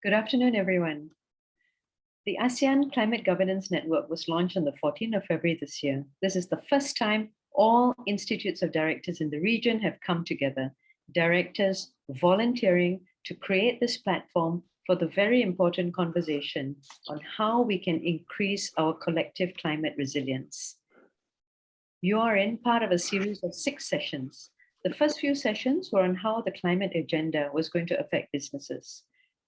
Good afternoon, everyone. The ASEAN Climate Governance Network was launched on the 14th of February this year. This is the first time all institutes of directors in the region have come together, directors volunteering to create this platform for the very important conversation on how we can increase our collective climate resilience. You are in part of a series of 6 sessions. The first few sessions were on how the climate agenda was going to affect businesses.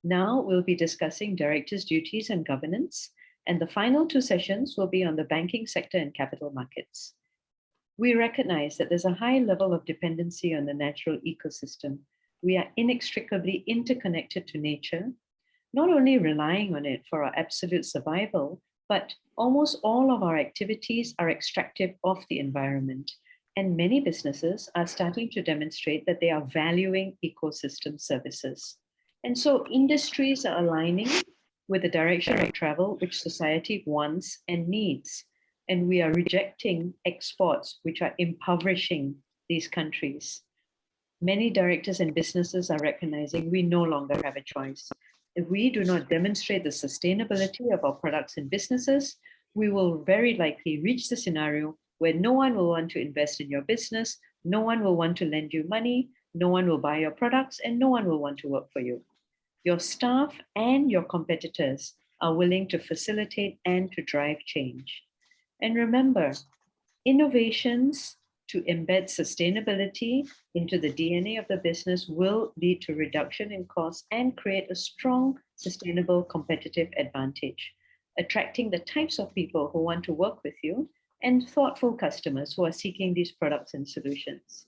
Now we'll be discussing directors' duties and governance, and the final 2 sessions will be on the banking sector and capital markets. We recognize that there's a high level of dependency on the natural ecosystem. We are inextricably interconnected to nature, not only relying on it for our absolute survival, but almost all of our activities are extractive of the environment. And many businesses are starting to demonstrate that they are valuing ecosystem services. And so industries are aligning with the direction of travel which society wants and needs. And we are rejecting exports which are impoverishing these countries. Many directors and businesses are recognizing we no longer have a choice. If we do not demonstrate the sustainability of our products and businesses, we will very likely reach the scenario where no one will want to invest in your business, no one will want to lend you money, no one will buy your products, and no one will want to work for you. Your staff and your competitors are willing to facilitate and to drive change. And remember, innovations to embed sustainability into the DNA of the business will lead to reduction in costs and create a strong, sustainable competitive advantage, attracting the types of people who want to work with you and thoughtful customers who are seeking these products and solutions.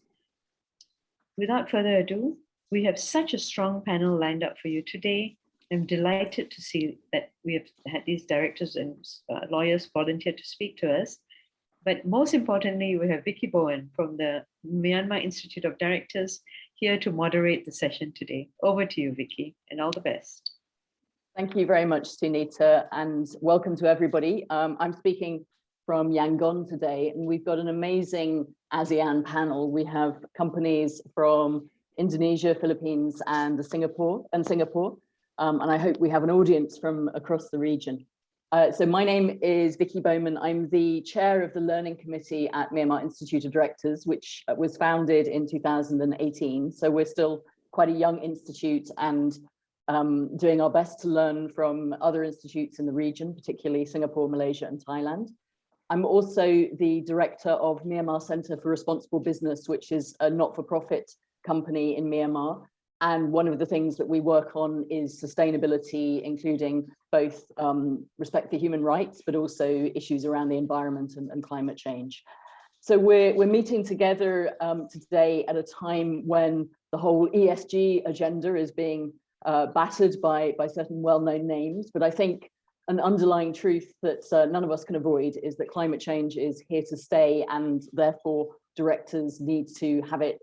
Without further ado, we have such a strong panel lined up for you today. I'm delighted to see that we have had these directors and lawyers volunteer to speak to us. But most importantly, we have Vicky Bowman from the Myanmar Institute of Directors here to moderate the session today. Over to you, Vicky, and all the best. Thank you very much, Sunita, and welcome to everybody. I'm speaking from Yangon today, and we've got an amazing ASEAN panel. We have companies from Indonesia, Philippines, and Singapore, and I hope we have an audience from across the region. So my name is Vicky Bowman. I'm the chair of the Learning Committee at Myanmar Institute of Directors, which was founded in 2018. So we're still quite a young institute and doing our best to learn from other institutes in the region, particularly Singapore, Malaysia, and Thailand. I'm also the director of Myanmar Center for Responsible Business, which is a not-for-profit company in Myanmar. And one of the things that we work on is sustainability, including both respect for human rights, but also issues around the environment and climate change. So we're meeting together today at a time when the whole ESG agenda is being battered by certain well-known names. But I think an underlying truth that none of us can avoid is that climate change is here to stay, and therefore directors need to have it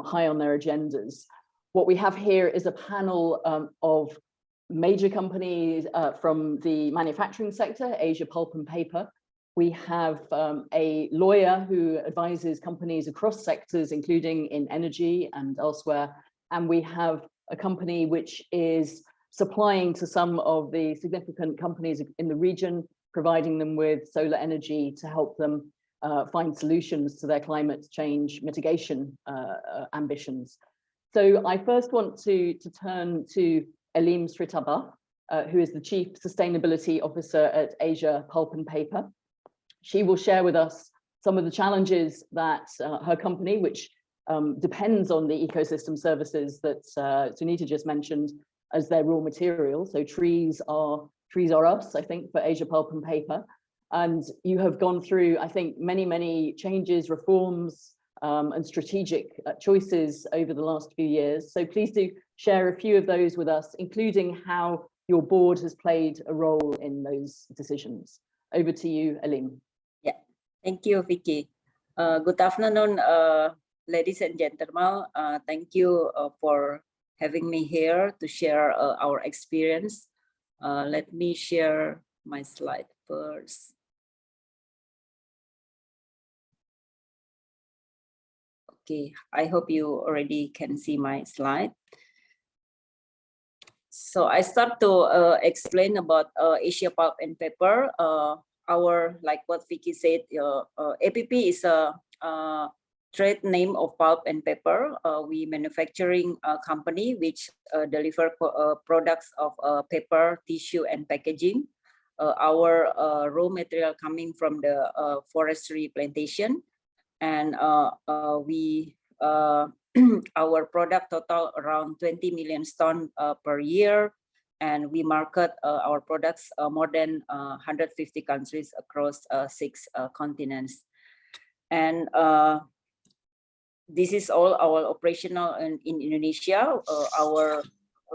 high on their agendas. What we have here is a panel of major companies from the manufacturing sector, Asia Pulp and Paper. We have a lawyer who advises companies across sectors, including in energy and elsewhere. And we have a company which is supplying to some of the significant companies in the region, providing them with solar energy to help them find solutions to their climate change mitigation ambitions. So I first want to turn to Elim Sritaba, who is the Chief Sustainability Officer at Asia Pulp and Paper. She will share with us some of the challenges that her company, which depends on the ecosystem services that Sunita just mentioned as their raw material. So trees are us, I think, for Asia Pulp and Paper. And you have gone through, I think, many changes, reforms, and strategic choices over the last few years. So please do share a few of those with us, including how your board has played a role in those decisions. Over to you, Elim. Yeah, thank you, Vicky. Good afternoon, ladies and gentlemen. Thank you for having me here to share our experience. Let me share my slide first. Okay, I hope you already can see my slide. So I start to explain about Asia Pulp and Paper. Our, like what Vicky said, APP is a trade name of pulp and paper. We manufacturing company which deliver products of paper, tissue, and packaging. Our raw material coming from the forestry plantation, and we our product total around 20 million tons per year, and we market our products more than 150 countries across 6 continents. And this is all our operational in Indonesia. Our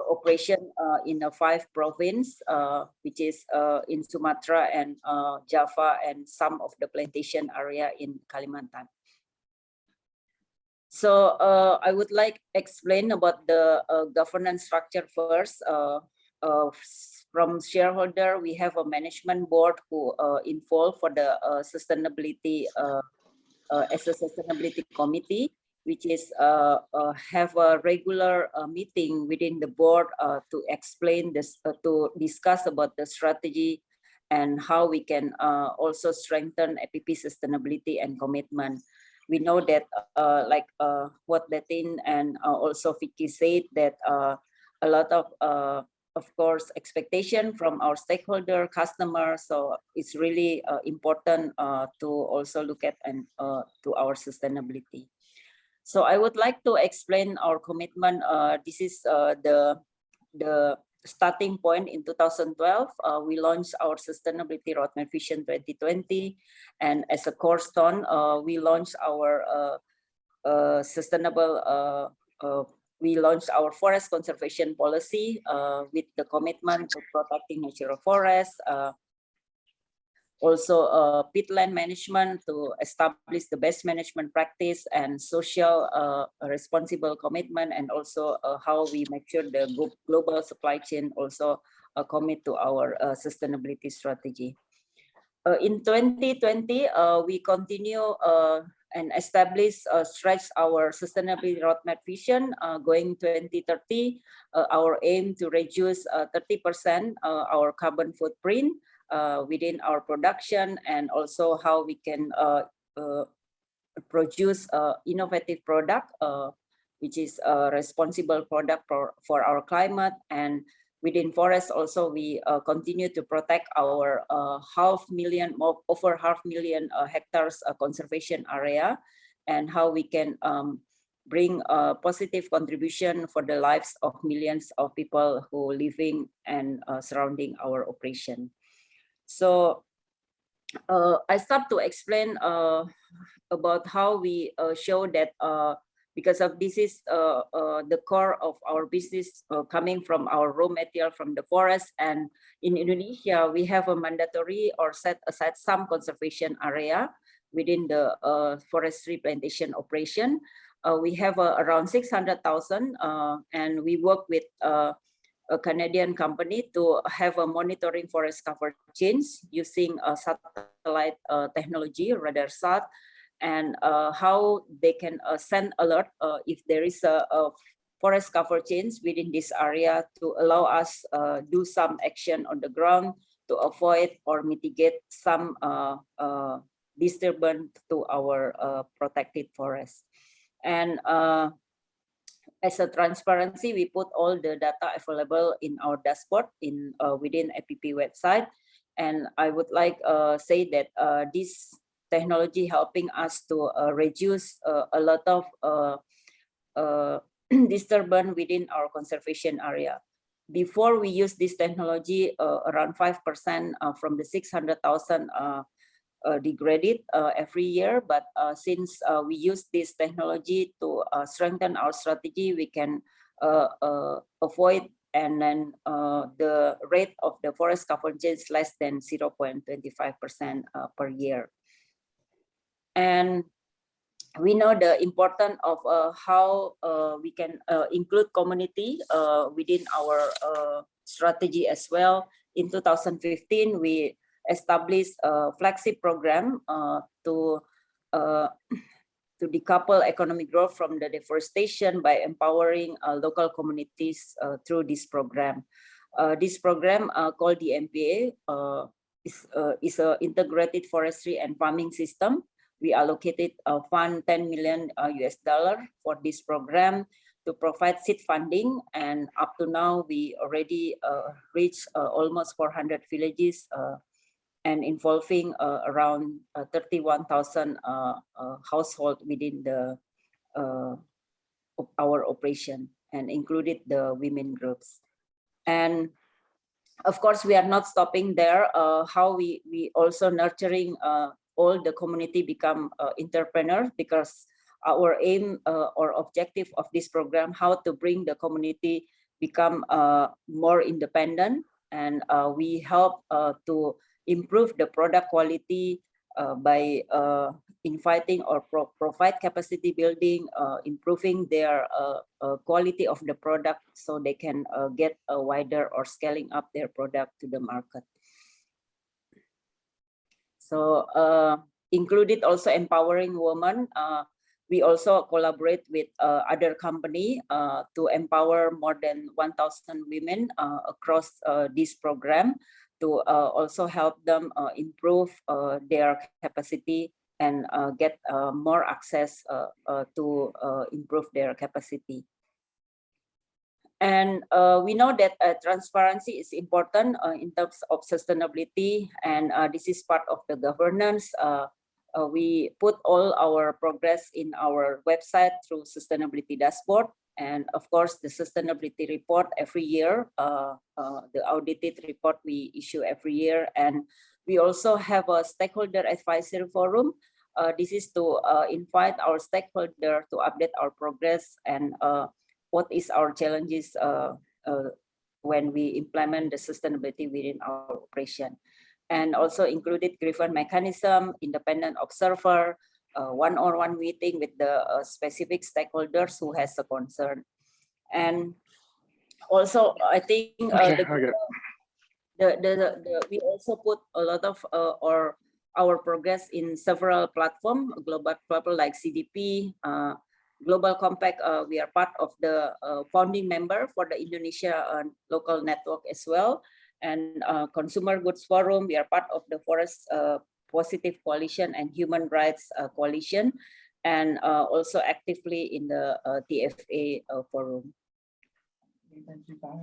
operation in the 5 provinces, which is in Sumatra and Java, and some of the plantation area in Kalimantan. So I would like explain about the governance structure first. From shareholder, we have a management board who involved for the sustainability as a sustainability committee, which is have a regular meeting within the board to explain this, to discuss about the strategy and how we can also strengthen APP sustainability and commitment. We know that like what Datin and also Vicky said, that a lot of course, expectation from our stakeholder customers. So it's really important to also look at and to our sustainability. So I would like to explain our commitment. This is the starting point in 2012. We launched our Sustainability Roadmap Vision 2020, and as a cornerstone, we launched our we launched our forest conservation policy with the commitment to protecting natural forests. Also peatland management to establish the best management practice and social responsible commitment, and also how we make sure the global supply chain also commit to our sustainability strategy. In 2020, we continue and establish, stretch our sustainability roadmap vision going 2030. Our aim to reduce 30% our carbon footprint within our production, and also how we can produce innovative product, which is a responsible product for our climate. And within forest also, we continue to protect our over 500,000 hectares conservation area, and how we can bring a positive contribution for the lives of millions of people who living and surrounding our operation. So I start to explain about how we show that because of this is the core of our business coming from our raw material from the forest. And in Indonesia, we have a mandatory or set aside some conservation area within the forestry plantation operation. We have around 600,000 and we work with a Canadian company to have a monitoring forest cover change using a satellite technology, radar sat, and how they can send alert if there is a forest cover change within this area, to allow us do some action on the ground to avoid or mitigate some disturbance to our protected forest. And as a transparency, we put all the data available in our dashboard in within APP website. And I would like say that this technology helping us to reduce a lot of disturbance within our conservation area. Before we use this technology, around 5% from the 600,000 degraded every year, but since we use this technology to strengthen our strategy, we can avoid, and then the rate of the forest cover change less than 0.25% per year. And we know the importance of how we can include community within our strategy as well. In 2015, we established a flagship program to decouple economic growth from the deforestation by empowering local communities through this program. This program called the MPA is a integrated forestry and farming system. We allocated a fund $10 million US for this program to provide seed funding, and up to now we already reached almost 400 villages and involving around 31,000 households within the our operation, and included the women groups. And of course, we are not stopping there. How we also nurturing all the community become entrepreneurs, because our aim or objective of this program, how to bring the community become more independent, and we help to improve the product quality by inviting or provide capacity building, improving their quality of the product, so they can get a wider or scaling up their product to the market. So included also empowering women. We also collaborate with other company to empower more than 1,000 women across this program, to also help them improve their capacity and get more access to improve their capacity. And we know that transparency is important in terms of sustainability, and this is part of the governance. We put all our progress in our website through sustainability dashboard, and of course the sustainability report every year, the audited report we issue every year. And we also have a stakeholder advisory forum. This is to invite our stakeholder to update our progress and what is our challenges when we implement the sustainability within our operation. And also included grievance mechanism, independent observer, one-on-one meeting with the specific stakeholders who has a concern. And also, I think we also put a lot of our progress in several platforms, global platform like CDP, Global Compact. We are part of the founding member for the Indonesia local network as well. And Consumer Goods Forum, we are part of the Forest Positive Coalition and Human Rights Coalition, and also actively in the TFA forum.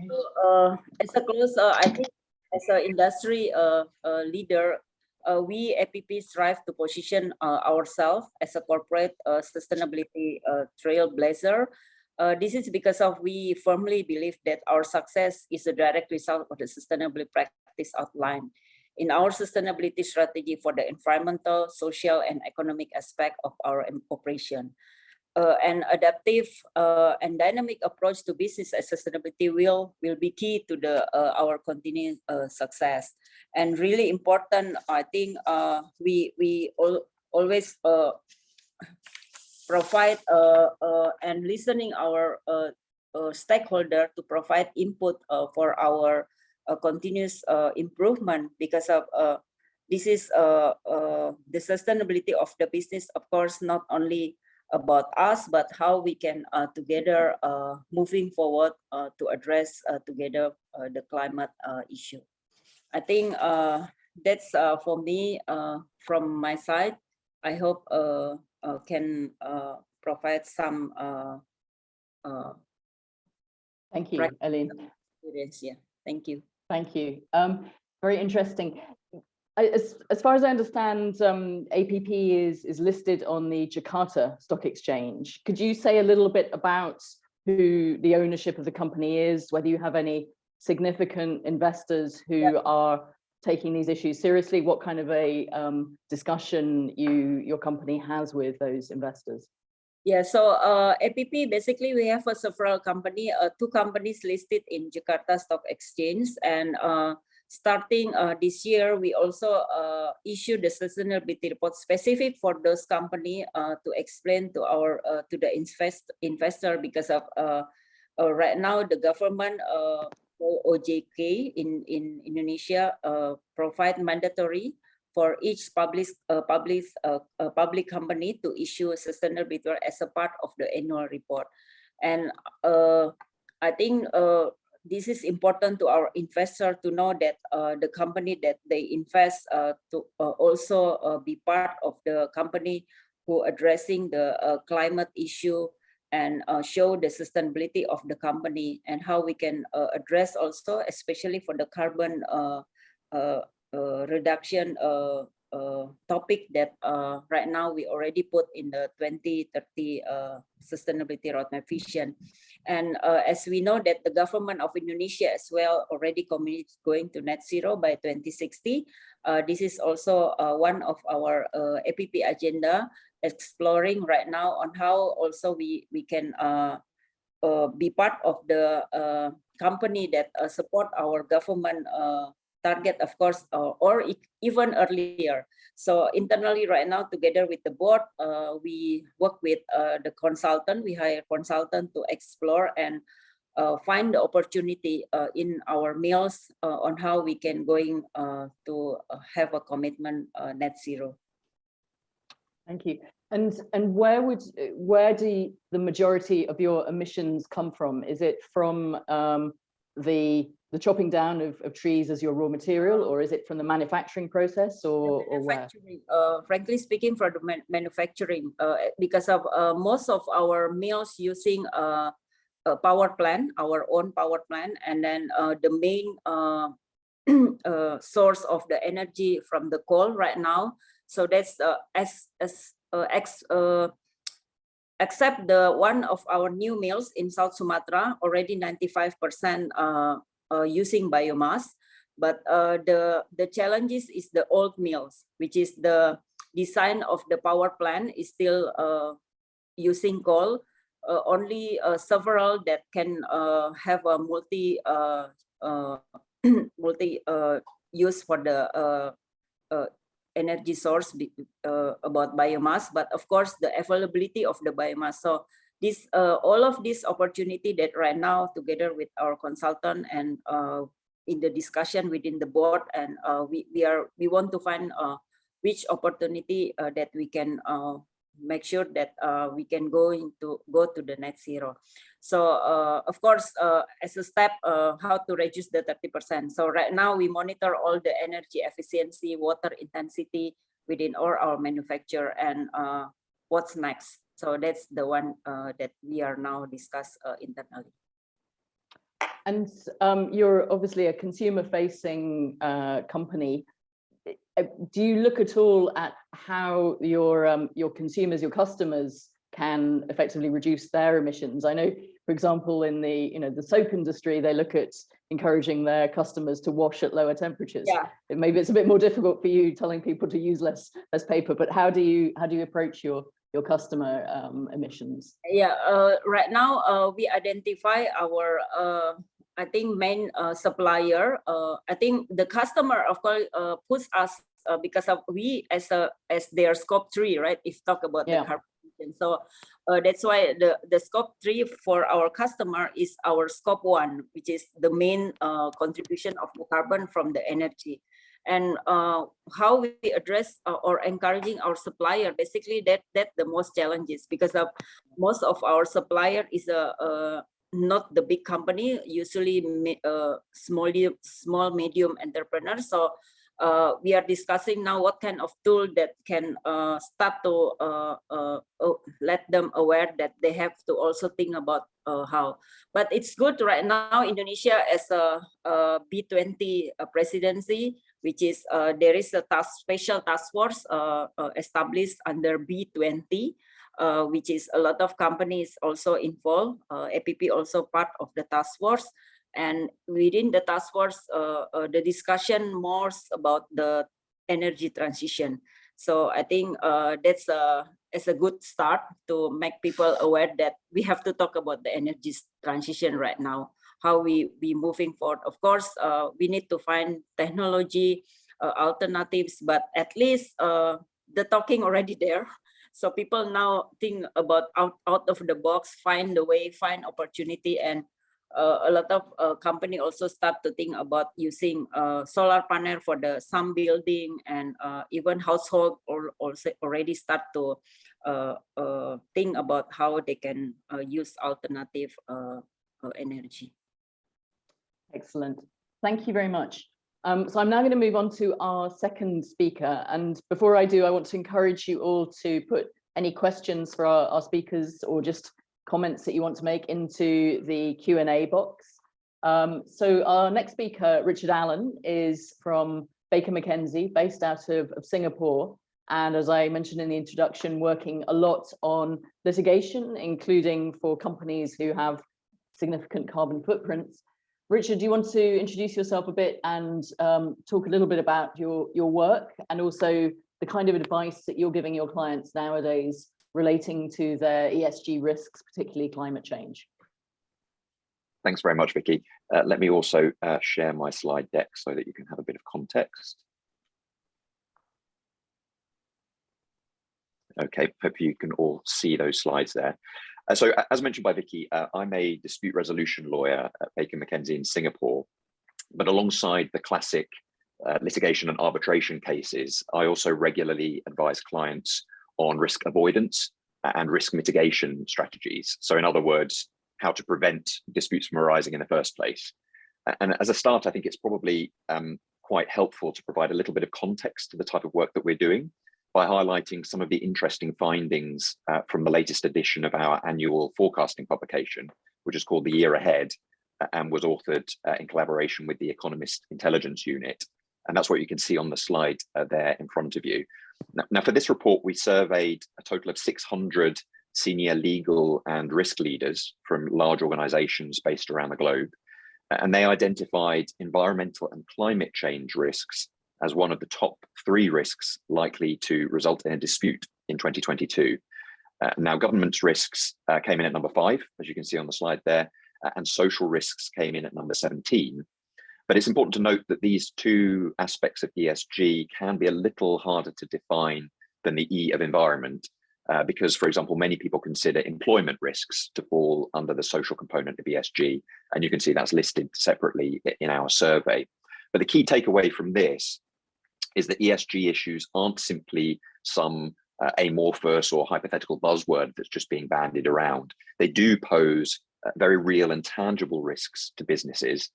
So, as a close, I think as an industry leader, we APP strive to position ourselves as a corporate sustainability trailblazer. This is because of we firmly believe that our success is a direct result of the sustainability practice outlined in our sustainability strategy for the environmental, social, and economic aspect of our operation. An adaptive and dynamic approach to business and sustainability will be key to the our continued success. And really important, I think we always provide and listening our stakeholder to provide input for our continuous improvement, because of this is the sustainability of the business, of course, not only about us, but how we can together moving forward to address together the climate issue. I think that's for me from my side. I hope can provide some thank you, Elim. Yeah, thank you. Thank you. Very interesting. As far as I understand, APP is listed on the Jakarta Stock Exchange. Could you say a little bit about who the ownership of the company is, whether you have any significant investors who are taking these issues seriously, what kind of a discussion your company has with those investors? Yeah, so APP, basically we have several company, two companies listed in Jakarta Stock Exchange, and starting this year, we also issued the sustainability report specific for those company to explain to our to the investor, because of right now the government OJK in Indonesia provide mandatory for each public company to issue a sustainability report as a part of the annual report. And I think this is important to our investor to know that the company that they invest to also be part of the company who addressing the climate issue and show the sustainability of the company and how we can address also, especially for the carbon reduction topic that right now we already put in the 2030 sustainability roadmap vision. And as we know that the government of Indonesia as well already committed going to net zero by 2060. This is also one of our APP agenda, exploring right now on how also we can be part of the company that support our government target, of course, or even earlier. So internally right now, together with the board, we work with the consultant. We hire consultant to explore and find the opportunity in our mills on how we can going to have a commitment net zero. Thank you. And where do the majority of your emissions come from? Is it from the chopping down of trees as your raw material, or is it from the manufacturing process, or where? Frankly speaking, for the manufacturing, because of most of our mills using a power plant, our own power plant, and then the main source of the energy from the coal right now. So that's except the one of our new mills in South Sumatra, already 95% using biomass. But the challenges is the old mills, which is the design of the power plant is still using coal. Only several that can have a multi use for the energy source about biomass, but of course the availability of the biomass. So this all of this opportunity that right now together with our consultant and in the discussion within the board, and we want to find which opportunity that we can make sure that we can go to the net zero. So of course, as a step, how to reduce the 30%. So right now we monitor all the energy efficiency, water intensity within all our manufacture, and what's next. So that's the one that we are now discuss internally. And you're obviously a consumer-facing company. Do you look at all at how your consumers, your customers, can effectively reduce their emissions? I know, for example, in the soap industry, they look at encouraging their customers to wash at lower temperatures. Yeah. Maybe it's a bit more difficult for you, telling people to use less paper. But how do you approach your customer emissions? Yeah, right now we identify our I think main supplier. I think the customer of course puts us because of we as their scope 3, right? If talk about the carbon emission. So that's why the scope 3 for our customer is our scope 1, which is the main contribution of the carbon from the energy. And how we address or encouraging our supplier, basically that the most challenges, because of most of our supplier is not the big company, usually small medium entrepreneurs. So we are discussing now what kind of tool that can start to let them aware that they have to also think about how. But it's good right now Indonesia as a B20 presidency, which is there is a special task force established under B20. Which is a lot of companies also involved. APP also part of the task force, and within the task force, the discussion more about the energy transition. So I think that's a good start to make people aware that we have to talk about the energy transition right now. How we moving forward. Of course, we need to find technology alternatives, but at least the talking already there. So people now think about out of the box, find the way, find opportunity, and a lot of company also start to think about using solar panel for some building, and even household also already start to think about how they can use alternative energy. Excellent. Thank you very much. So I'm now going to move on to our second speaker. And before I do, I want to encourage you all to put any questions for our speakers or just comments that you want to make into the Q&A box. So our next speaker, Richard Allen, is from Baker McKenzie, based out of Singapore. And as I mentioned in the introduction, working a lot on litigation, including for companies who have significant carbon footprints. Richard, do you want to introduce yourself a bit and talk a little bit about your work and also the kind of advice that you're giving your clients nowadays relating to their ESG risks, particularly climate change? Thanks very much, Vicky. Let me also share my slide deck so that you can have a bit of context. Okay, hope you can all see those slides there. So as mentioned by Vicky, I'm a dispute resolution lawyer at Baker McKenzie in Singapore, but alongside the classic litigation and arbitration cases, I also regularly advise clients on risk avoidance and risk mitigation strategies. So in other words, how to prevent disputes from arising in the first place. And as a start, I think it's probably quite helpful to provide a little bit of context to the type of work that we're doing by highlighting some of the interesting findings from the latest edition of our annual forecasting publication, which is called The Year Ahead, and was authored in collaboration with the Economist Intelligence Unit. And that's what you can see on the slide there in front of you. Now, for this report, we surveyed a total of 600 senior legal and risk leaders from large organizations based around the globe. And they identified environmental and climate change risks as one of the top 3 risks likely to result in a dispute in 2022. Now, government's risks came in at number 5, as you can see on the slide there, and social risks came in at number 17. But it's important to note that these 2 aspects of ESG can be a little harder to define than the E of environment, because, for example, many people consider employment risks to fall under the social component of ESG, and you can see that's listed separately in our survey. But the key takeaway from this is that ESG issues aren't simply some amorphous or hypothetical buzzword that's just being bandied around. They do pose very real and tangible risks to businesses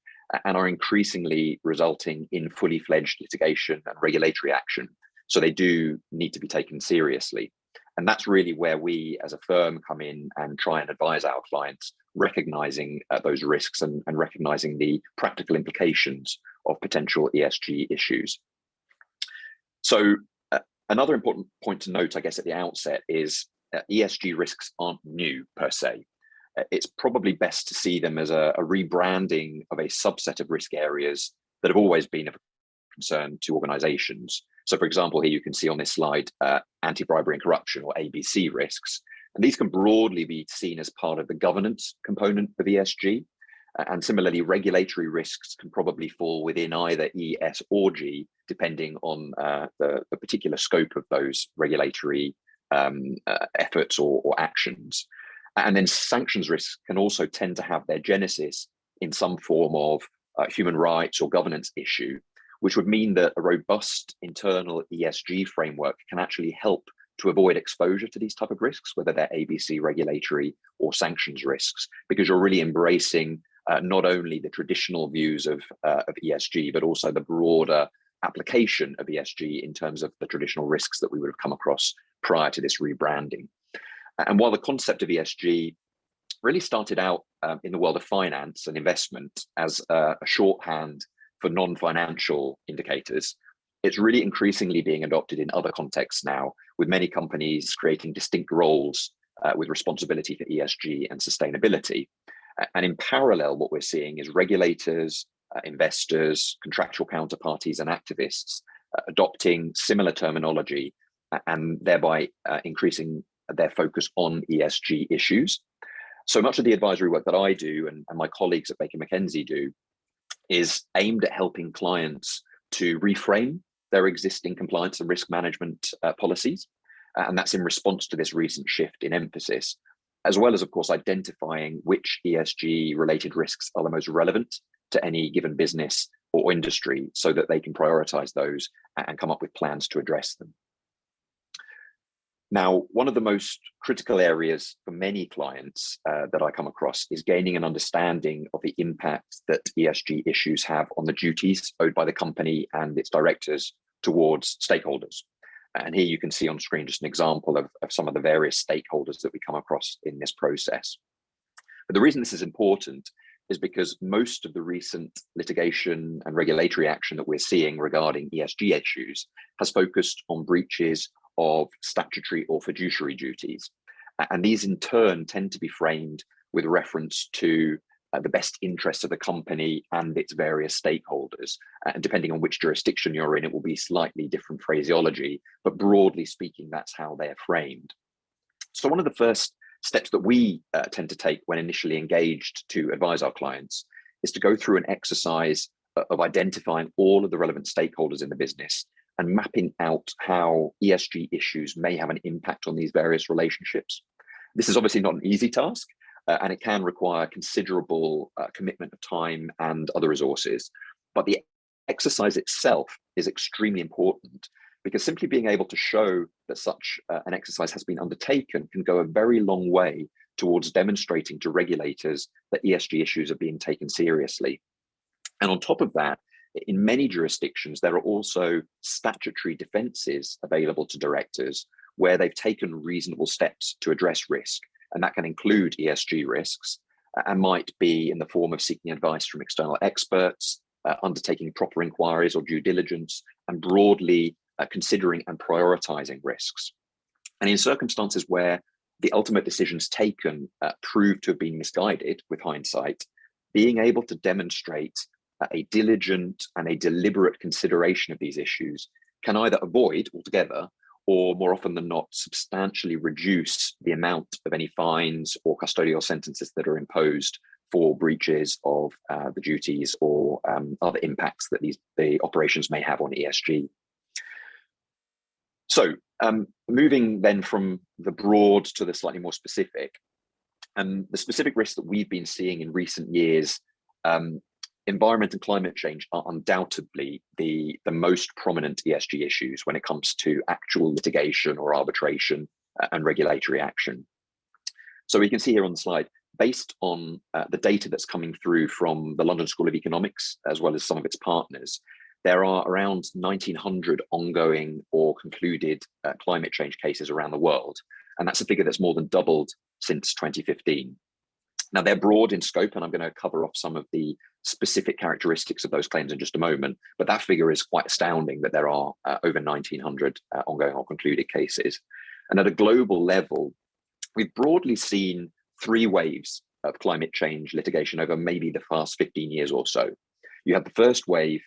and are increasingly resulting in fully fledged litigation and regulatory action. So they do need to be taken seriously. And that's really where we as a firm come in and try and advise our clients, recognizing those risks and recognizing the practical implications of potential ESG issues. So another important point to note, I guess, at the outset is ESG risks aren't new per se. It's probably best to see them as a rebranding of a subset of risk areas that have always been of concern to organizations. So for example, here you can see on this slide, anti-bribery and corruption, or ABC risks. And these can broadly be seen as part of the governance component of ESG. And similarly, regulatory risks can probably fall within either E, S, or G, depending on the particular scope of those regulatory efforts or actions. And then sanctions risks can also tend to have their genesis in some form of human rights or governance issue, which would mean that a robust internal ESG framework can actually help to avoid exposure to these type of risks, whether they're ABC regulatory or sanctions risks, because you're really embracing not only the traditional views of ESG, but also the broader application of ESG in terms of the traditional risks that we would have come across prior to this rebranding. And while the concept of ESG really started out in the world of finance and investment as a shorthand for non-financial indicators, it's really increasingly being adopted in other contexts now, with many companies creating distinct roles with responsibility for ESG and sustainability. And in parallel, what we're seeing is regulators, investors, contractual counterparties, and activists adopting similar terminology and thereby increasing their focus on ESG issues. So much of the advisory work that I do and my colleagues at Baker McKenzie do is aimed at helping clients to reframe their existing compliance and risk management policies. And that's in response to this recent shift in emphasis, as well as, of course, identifying which ESG related risks are the most relevant to any given business or industry so that they can prioritize those and come up with plans to address them. Now, one of the most critical areas for many clients that I come across is gaining an understanding of the impact that ESG issues have on the duties owed by the company and its directors towards stakeholders. And here you can see on screen just an example of some of the various stakeholders that we come across in this process. But the reason this is important is because most of the recent litigation and regulatory action that we're seeing regarding ESG issues has focused on breaches of statutory or fiduciary duties. And these in turn tend to be framed with reference to the best interests of the company and its various stakeholders. And depending on which jurisdiction you're in, it will be slightly different phraseology, but broadly speaking, that's how they're framed. So one of the first steps that we tend to take when initially engaged to advise our clients is to go through an exercise of identifying all of the relevant stakeholders in the business and mapping out how ESG issues may have an impact on these various relationships. This is obviously not an easy task, and it can require considerable commitment of time and other resources. But the exercise itself is extremely important because simply being able to show that such an exercise has been undertaken can go a very long way towards demonstrating to regulators that ESG issues are being taken seriously. And on top of that, in many jurisdictions, there are also statutory defences available to directors where they've taken reasonable steps to address risk. And that can include ESG risks and might be in the form of seeking advice from external experts, undertaking proper inquiries or due diligence, and broadly considering and prioritising risks. And in circumstances where the ultimate decisions taken prove to have been misguided with hindsight, being able to demonstrate a diligent and a deliberate consideration of these issues can either avoid altogether or more often than not substantially reduce the amount of any fines or custodial sentences that are imposed for breaches of the duties or other impacts that the operations may have on ESG. So moving then from the broad to the slightly more specific, the specific risks that we've been seeing in recent years, environment and climate change are undoubtedly the most prominent ESG issues when it comes to actual litigation or arbitration and regulatory action. So we can see here on the slide, based on the data that's coming through from the London School of Economics, as well as some of its partners, there are around 1,900 ongoing or concluded climate change cases around the world. And that's a figure that's more than doubled since 2015. Now, they're broad in scope, and I'm going to cover off some of the specific characteristics of those claims in just a moment, but that figure is quite astounding that there are over 1,900 ongoing or concluded cases. And at a global level, we've broadly seen 3 waves of climate change litigation over maybe the past 15 years or so. You had the first wave,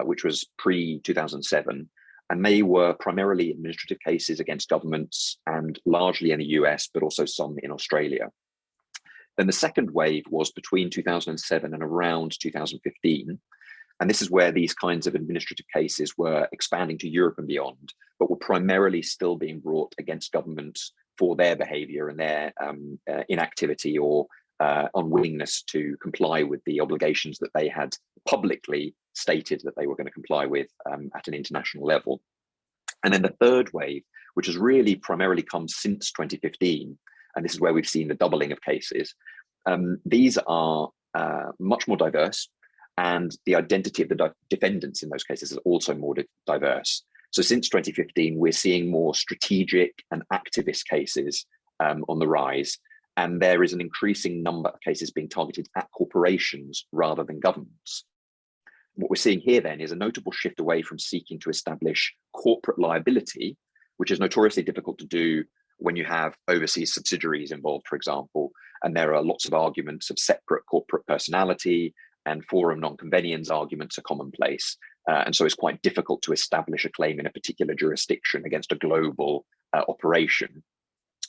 which was pre-2007, and they were primarily administrative cases against governments and largely in the US, but also some in Australia. Then the second wave was between 2007 and around 2015. And this is where these kinds of administrative cases were expanding to Europe and beyond, but were primarily still being brought against governments for their behavior and their inactivity or unwillingness to comply with the obligations that they had publicly stated that they were going to comply with at an international level. And then the third wave, which has really primarily come since 2015, and this is where we've seen the doubling of cases. These are much more diverse, and the identity of the defendants in those cases is also more diverse. So since 2015, we're seeing more strategic and activist cases on the rise, and there is an increasing number of cases being targeted at corporations rather than governments. What we're seeing here then is a notable shift away from seeking to establish corporate liability, which is notoriously difficult to do when you have overseas subsidiaries involved, for example, and there are lots of arguments of separate corporate personality, and forum non-conveniens arguments are commonplace. And so it's quite difficult to establish a claim in a particular jurisdiction against a global operation.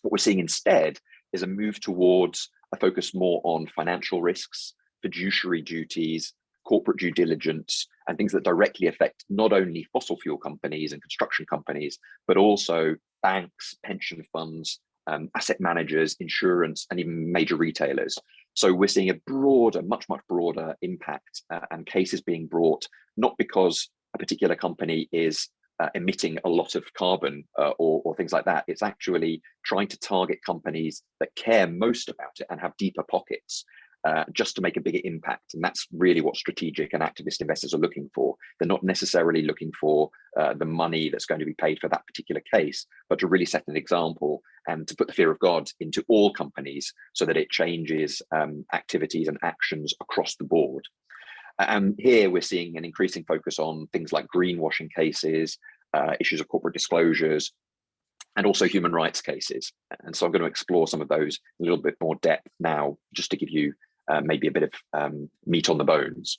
What we're seeing instead is a move towards a focus more on financial risks, fiduciary duties, corporate due diligence, and things that directly affect not only fossil fuel companies and construction companies, but also banks, pension funds, asset managers, insurance, and even major retailers. So we're seeing a broader, much broader impact and cases being brought, not because a particular company is emitting a lot of carbon or things like that. It's actually trying to target companies that care most about it and have deeper pockets, just to make a bigger impact. And that's really what strategic and activist investors are looking for. They're not necessarily looking for the money that's going to be paid for that particular case, but to really set an example and to put the fear of God into all companies so that it changes activities and actions across the board. And here we're seeing an increasing focus on things like greenwashing cases, issues of corporate disclosures, and also human rights cases. And so I'm going to explore some of those in a little bit more depth now, just to give you maybe a bit of meat on the bones.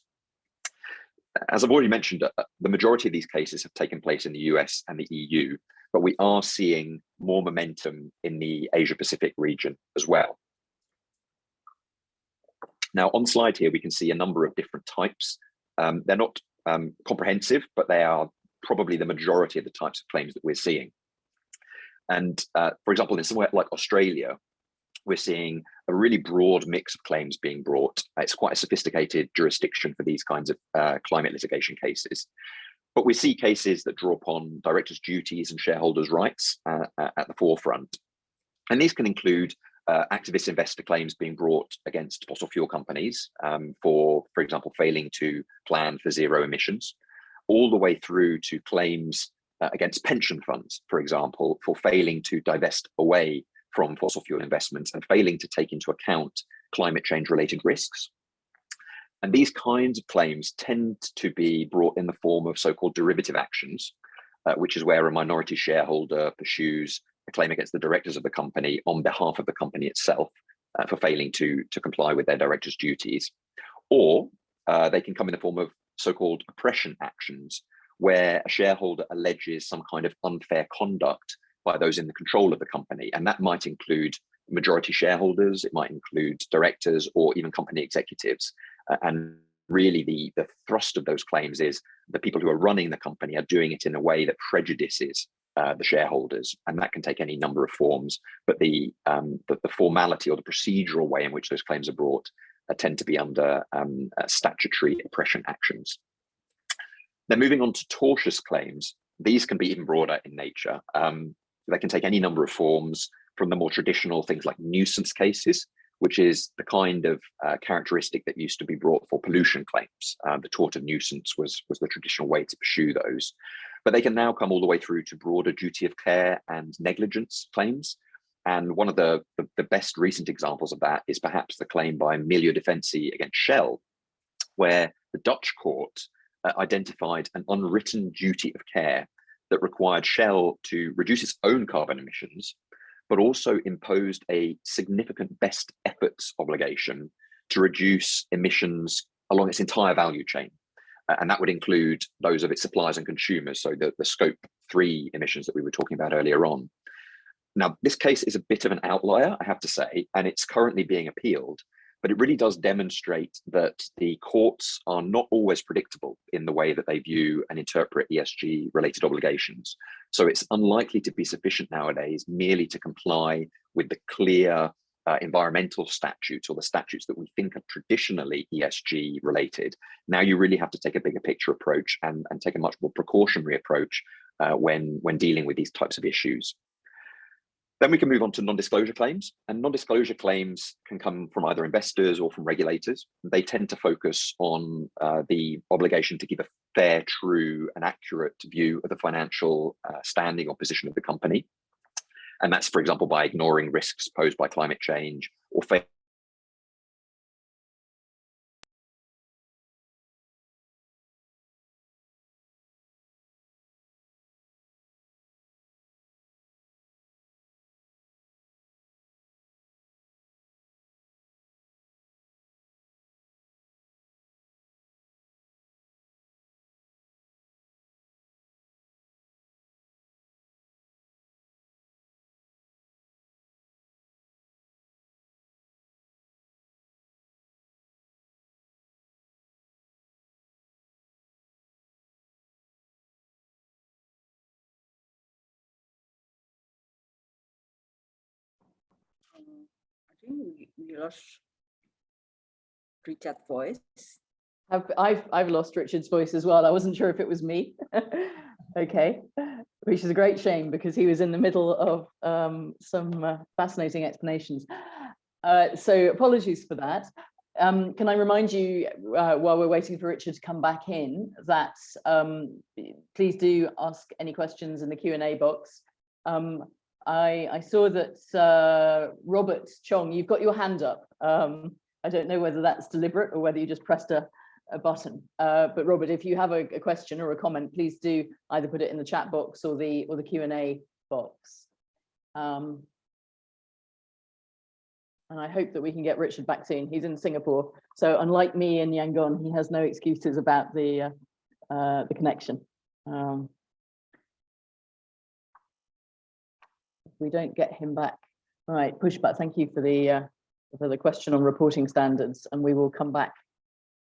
As I've already mentioned, the majority of these cases have taken place in the US and the EU, but we are seeing more momentum in the Asia-Pacific region as well. Now, on slide here, we can see a number of different types. They're not comprehensive, but they are probably the majority of the types of claims that we're seeing. And for example, in somewhere like Australia, we're seeing a really broad mix of claims being brought. It's quite a sophisticated jurisdiction for these kinds of climate litigation cases. But we see cases that draw upon directors' duties and shareholders' rights at the forefront. And these can include activist investor claims being brought against fossil fuel companies for example, failing to plan for zero emissions, all the way through to claims against pension funds, for example, for failing to divest away from fossil fuel investments and failing to take into account climate change related risks. And these kinds of claims tend to be brought in the form of so-called derivative actions, which is where a minority shareholder pursues a claim against the directors of the company on behalf of the company itself for failing to comply with their directors' duties. Or they can come in the form of so-called oppression actions, where a shareholder alleges some kind of unfair conduct by those in the control of the company. And that might include majority shareholders, it might include directors, or even company executives. And really the thrust of those claims is the people who are running the company are doing it in a way that prejudices the shareholders, and that can take any number of forms. But the formality or the procedural way in which those claims are brought tend to be under statutory oppression actions. Then moving on to tortious claims, these can be even broader in nature. They can take any number of forms, from the more traditional things like nuisance cases, which is the kind of characteristic that used to be brought for pollution claims. The tort of nuisance was the traditional way to pursue those. But they can now come all the way through to broader duty of care and negligence claims. And one of the best recent examples of that is perhaps the claim by Milieudefensie against Shell, where the Dutch court identified an unwritten duty of care that required Shell to reduce its own carbon emissions, but also imposed a significant best efforts obligation to reduce emissions along its entire value chain. And that would include those of its suppliers and consumers, so the scope 3 emissions that we were talking about earlier on. Now, this case is a bit of an outlier, I have to say, and it's currently being appealed, but it really does demonstrate that the courts are not always predictable in the way that they view and interpret ESG related obligations. So it's unlikely to be sufficient nowadays merely to comply with the clear environmental statutes, or the statutes that we think are traditionally ESG related. Now you really have to take a bigger picture approach and take a much more precautionary approach when dealing with these types of issues. Then we can move on to non-disclosure claims, and non-disclosure claims can come from either investors or from regulators. They tend to focus on the obligation to give a fair, true, and accurate view of the financial standing or position of the company. And that's, for example, by ignoring risks posed by climate change or I think we lost Richard's voice. I've lost Richard's voice as well. I wasn't sure if it was me. Okay, which is a great shame because he was in the middle of some fascinating explanations. So apologies for that. Can I remind you, while we're waiting for Richard to come back in, that please do ask any questions in the Q&A box. I saw that Robert Chong, you've got your hand up. I don't know whether that's deliberate or whether you just pressed a button. But Robert, if you have a question or a comment, please do either put it in the chat box or the Q&A box. And I hope that we can get Richard back soon. He's in Singapore, so unlike me in Yangon, he has no excuses about the connection. If we don't get him back, right? Pushpa, thank you for the question on reporting standards, and we will come back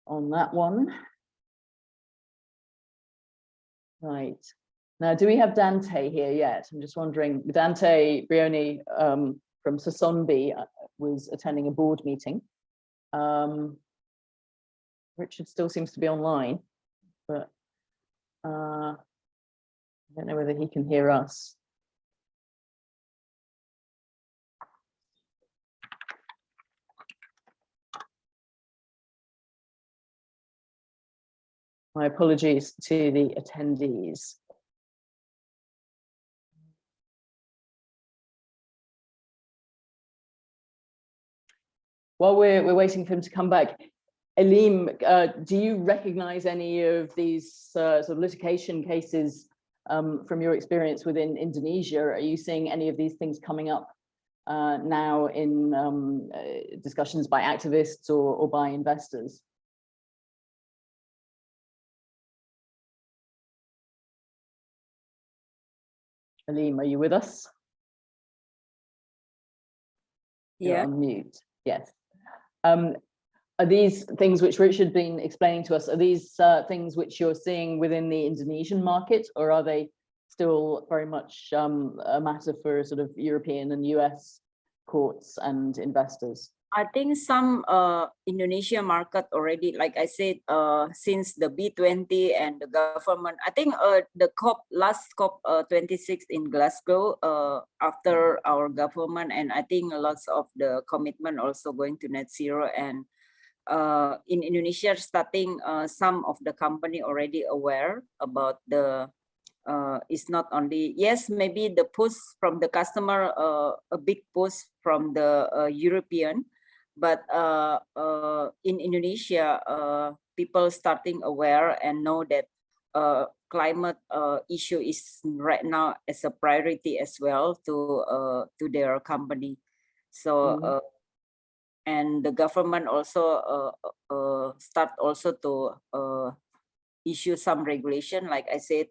on that one. Right. Now, do we have Dante here yet? I'm just wondering. Dante Briones from Sasonbi was attending a board meeting. Richard still seems to be online, but I don't know whether he can hear us. My apologies to the attendees. While we're waiting for him to come back, Elim, do you recognize any of these sort of litigation cases from your experience within Indonesia? Are you seeing any of these things coming up now in discussions by activists or by investors? Elim, are you with us? Yeah. You're on mute. Yes. Are these things which Richard been explaining to us, are these things which you're seeing within the Indonesian market, or are they still very much a matter for sort of European and US courts and investors? I think some Indonesia market already, like I said, since the B20 and the government, I think the last COP 26 in Glasgow, after our government, and I think lots of the commitment also going to net zero, and in Indonesia starting some of the company already aware about the it's not only, yes, maybe the push from the customer, a big push from the European, but in Indonesia, people starting aware and know that climate issue is right now as a priority as well to their company. So and the government also start also to issue some regulation, like I said,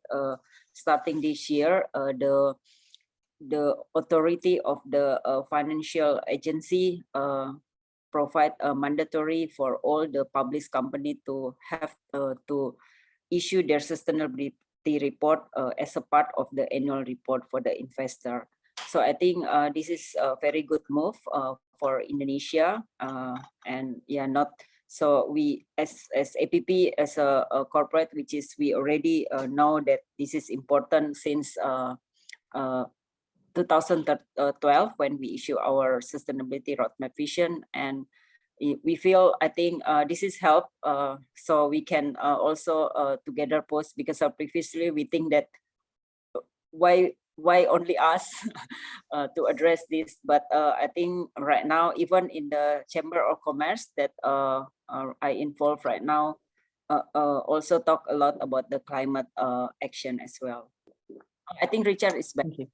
starting this year, the authority of the financial agency provide a mandatory for all the public company to have to issue their sustainability report as a part of the annual report for the investor. So I think this is a very good move for Indonesia, and yeah, not so we as APP as a corporate, which is we already know that this is important since 2012 when we issue our sustainability roadmap vision, and we feel, I think this is help so we can also together post, because previously we think that why only us to address this, but I think right now even in the Chamber of Commerce that I involved right now also talk a lot about the climate action as well. I think Richard is back. Thank you.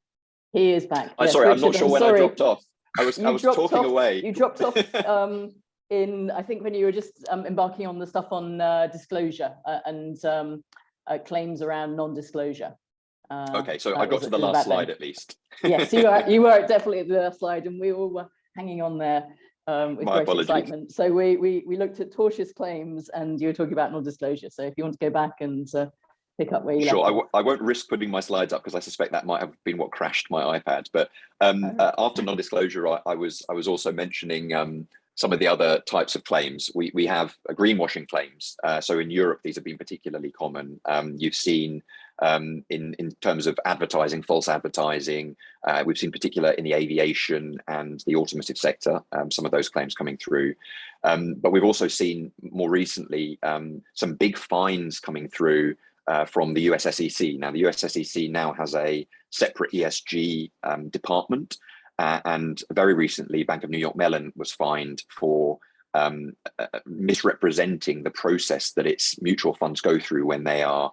He is back. I'm yes, sorry, Richard, I'm not sure when I dropped off. I was talking away. You dropped off in, I think, when you were just embarking on the stuff on disclosure and claims around non-disclosure. Okay, so I got to the last slide at least. Yes, you were definitely at the last slide, and we all were hanging on there with great excitement. So we looked at tortious claims, and you were talking about non-disclosure. So if you want to go back and pick up where you left off. I won't risk putting my slides up because I suspect that might have been what crashed my iPad. But after non-disclosure, I was also mentioning some of the other types of claims. We have greenwashing claims. So in Europe, these have been particularly common. You've seen in terms of advertising, false advertising. We've seen particular in the aviation and the automotive sector, some of those claims coming through. But we've also seen more recently some big fines coming through from the US SEC. Now, the US SEC now has a separate ESG department, and very recently, Bank of New York Mellon was fined for misrepresenting the process that its mutual funds go through when they are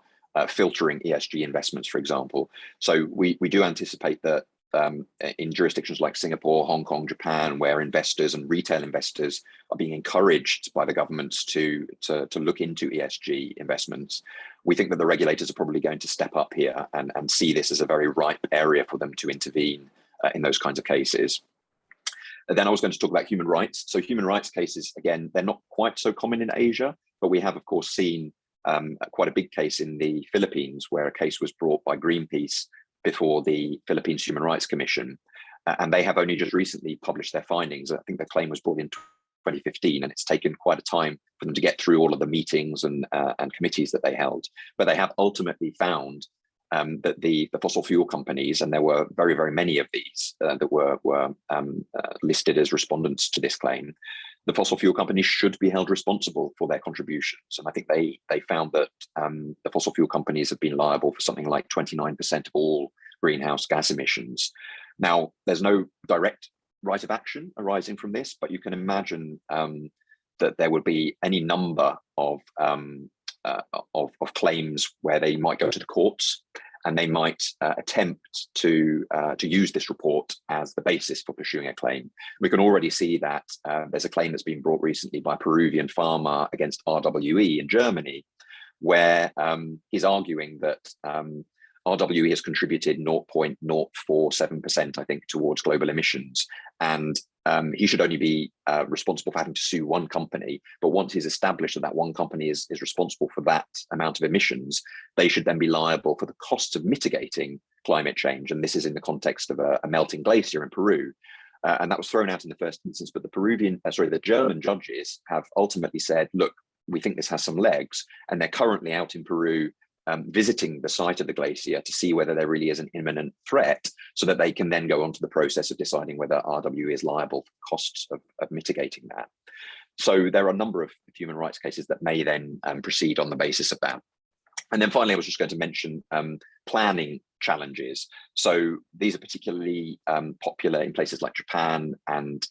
filtering ESG investments, for example. So we do anticipate that in jurisdictions like Singapore, Hong Kong, Japan, where investors and retail investors are being encouraged by the governments to look into ESG investments, we think that the regulators are probably going to step up here and see this as a very ripe area for them to intervene in those kinds of cases. And then I was going to talk about human rights. So human rights cases, again, they're not quite so common in Asia, but we have, of course, seen quite a big case in the Philippines, where a case was brought by Greenpeace before the Philippines Human Rights Commission. And they have only just recently published their findings. I think the claim was brought in 2015, and it's taken quite a time for them to get through all of the meetings and committees that they held. But they have ultimately found that the fossil fuel companies, and there were very, very many of these that were listed as respondents to this claim, the fossil fuel companies should be held responsible for their contributions. And I think they found that the fossil fuel companies have been liable for something like 29% of all greenhouse gas emissions. Now, there's no direct right of action arising from this, but you can imagine that there would be any number of claims where they might go to the courts, and they might attempt to use this report as the basis for pursuing a claim. We can already see that there's a claim that's been brought recently by a Peruvian farmer against RWE in Germany, where he's arguing that RWE has contributed 0.047%, I think, towards global emissions. And he should only be responsible for having to sue one company. But once he's established that that one company is responsible for that amount of emissions, they should then be liable for the costs of mitigating climate change. And this is in the context of a melting glacier in Peru. And that was thrown out in the first instance. But the German judges have ultimately said, look, we think this has some legs. And they're currently out in Peru visiting the site of the glacier to see whether there really is an imminent threat, so that they can then go on to the process of deciding whether RWE is liable for costs of mitigating that. So there are a number of human rights cases that may then proceed on the basis of that. And then finally, I was just going to mention planning challenges. So these are particularly popular in places like Japan and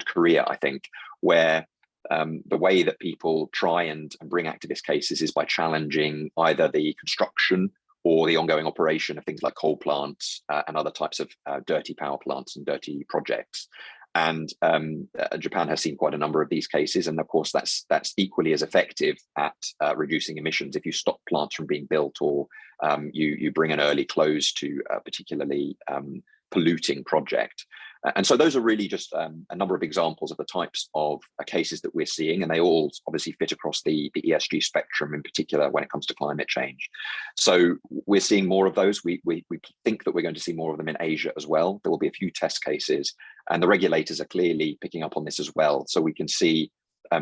Korea, I think, where the way that people try and bring activist cases is by challenging either the construction or the ongoing operation of things like coal plants and other types of dirty power plants and dirty projects. And Japan has seen quite a number of these cases, and of course that's equally as effective at reducing emissions if you stop plants from being built, or you bring an early close to a particularly polluting project. And so those are really just a number of examples of the types of cases that we're seeing, and they all obviously fit across the ESG spectrum, in particular when it comes to climate change. So we're seeing more of those. We think that we're going to see more of them in Asia as well. There will be a few test cases, and the regulators are clearly picking up on this as well. So we can see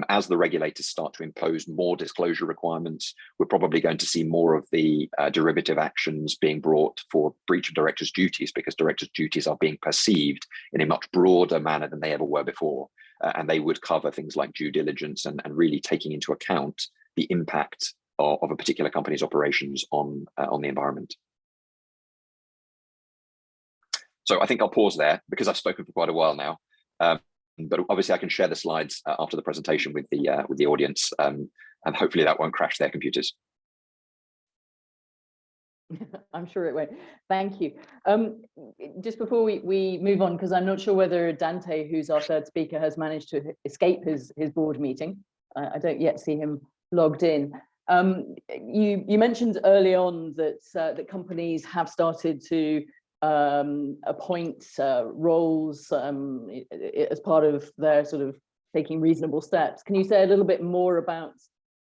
as the regulators start to impose more disclosure requirements, we're probably going to see more of the derivative actions being brought for breach of directors' duties, because directors' duties are being perceived in a much broader manner than they ever were before. And they would cover things like due diligence and really taking into account the impact of a particular company's operations on the environment. So I think I'll pause there because I've spoken for quite a while now. But obviously I can share the slides after the presentation with the audience, and hopefully that won't crash their computers. I'm sure it won't. Thank you. Just before we move on, because I'm not sure whether Dante, who's our third speaker, has managed to escape his board meeting. I don't yet see him logged in. You mentioned early on that that companies have started to appoint roles as part of their sort of taking reasonable steps. Can you say a little bit more about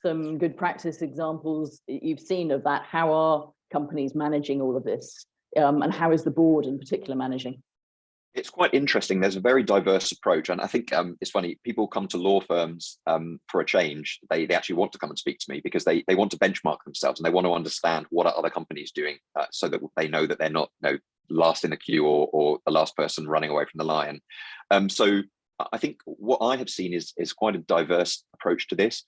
some good practice examples you've seen of that? How are companies managing all of this, and how is the board in particular managing? It's quite interesting. There's a very diverse approach. And I think it's funny, people come to law firms for a change. They actually want to come and speak to me because they want to benchmark themselves and they want to understand what are other companies doing so that they know that they're not last in the queue or the last person running away from the lion. So I think what I have seen is quite a diverse approach to this.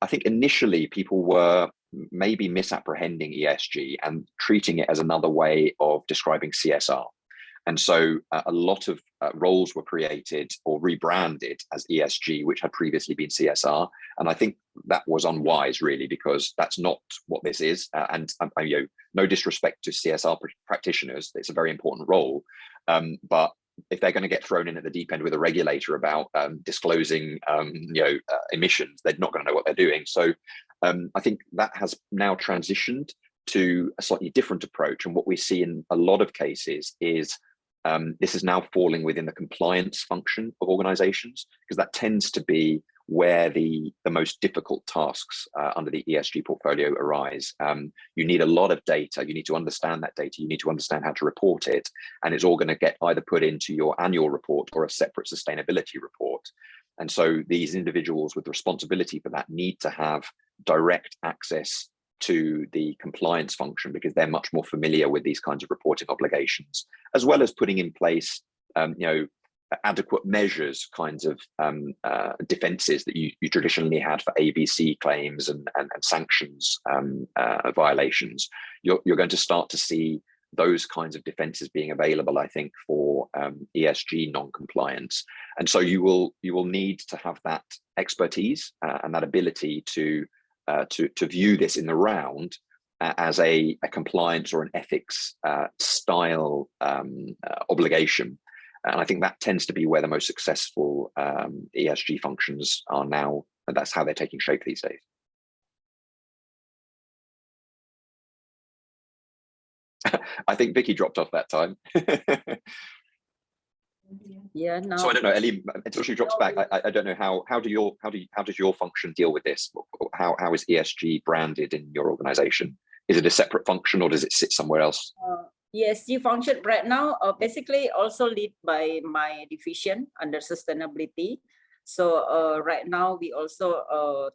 I think initially people were maybe misapprehending ESG and treating it as another way of describing CSR. And so a lot of roles were created or rebranded as ESG, which had previously been CSR. And I think that was unwise, really, because that's not what this is. And no disrespect to CSR practitioners, it's a very important role. But if they're going to get thrown in at the deep end with a regulator about disclosing emissions, they're not going to know what they're doing. So I think that has now transitioned to a slightly different approach. And what we see in a lot of cases is this is now falling within the compliance function of organizations, because that tends to be where the most difficult tasks under the ESG portfolio arise. You need a lot of data. You need to understand that data. You need to understand how to report it. And it's all going to get either put into your annual report or a separate sustainability report. And so these individuals with responsibility for that need to have direct access to the compliance function because they're much more familiar with these kinds of reporting obligations, as well as putting in place adequate measures, kinds of defenses that you traditionally had for ABC claims and sanctions violations. You're going to start to see those kinds of defenses being available, I think, for ESG non-compliance. And so you will need to have that expertise and that ability to view this in the round as a compliance or an ethics style obligation. And I think that tends to be where the most successful ESG functions are now, and that's how they're taking shape these days. I think Vicky dropped off that time. Yeah, no. So I don't know, Elim, until she drops back, I don't know how does your function deal with this? How is ESG branded in your organization? Is it a separate function or does it sit somewhere else? ESG function right now basically also lead by my division under sustainability. So right now we also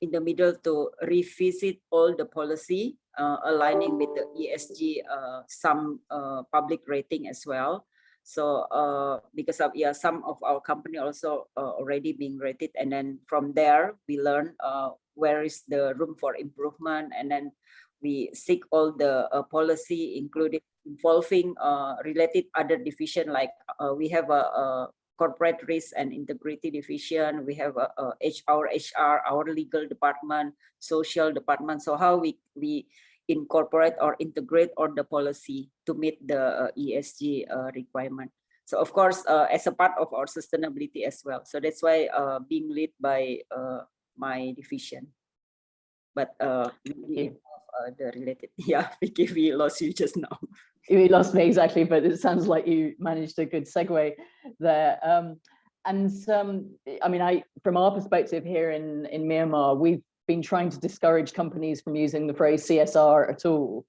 in the middle to revisit all the policy aligning with the ESG some public rating as well. So because of some of our company also already being rated, and then from there we learn where is the room for improvement, and then we seek all the policy, including involving related other division, like we have a corporate risk and integrity division, we have HR, our legal department, social department. So how we incorporate or integrate all the policy to meet the ESG requirement. So of course, as a part of our sustainability as well. So that's why being led by my division. But the related, yeah, Vicky, we lost you just now. You lost me, exactly, but it sounds like you managed a good segue there. I mean, from our perspective here in Myanmar, we've been trying to discourage companies from using the phrase CSR at all,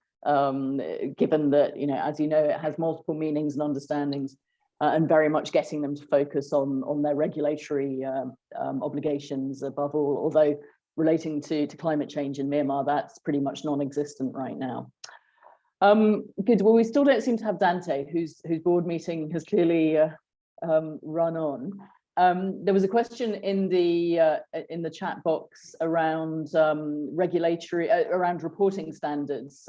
given that, as you know, it has multiple meanings and understandings, and very much getting them to focus on their regulatory obligations above all, although relating to climate change in Myanmar, that's pretty much non-existent right now. Good. Well, we still don't seem to have Dante, whose board meeting has clearly run on. There was a question in the chat box around around reporting standards.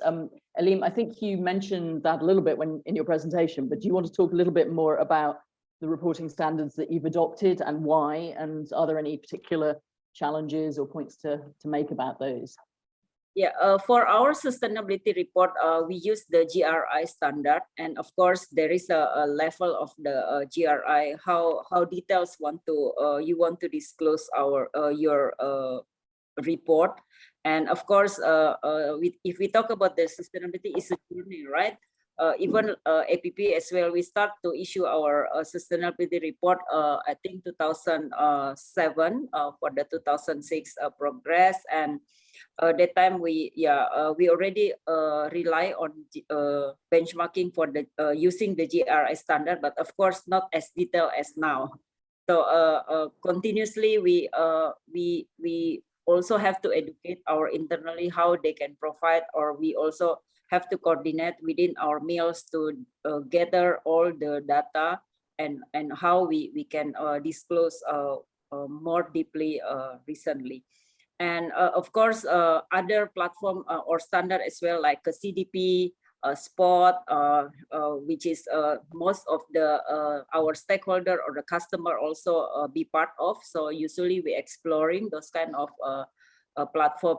Elim, I think you mentioned that a little bit in your presentation, but do you want to talk a little bit more about the reporting standards that you've adopted and why, and are there any particular challenges or points to make about those? Yeah, for our sustainability report, we use the GRI standard, and of course there is a level of the GRI. How details you want to disclose your report, and of course if we talk about the sustainability, is a journey, right? even APP as well, we start to issue our sustainability report, I think 2007 for the 2006 progress. And that time we already rely on benchmarking for the using the GRI standard, but of course not as detailed as now. So continuously we also have to educate our internally how they can provide, or we also have to coordinate within our meals to gather all the data and how we can disclose more deeply recently. And of course, other platform or standard as well, like a CDP, Spot, which is most of the our stakeholder or the customer also be part of. So usually we exploring those kind of platform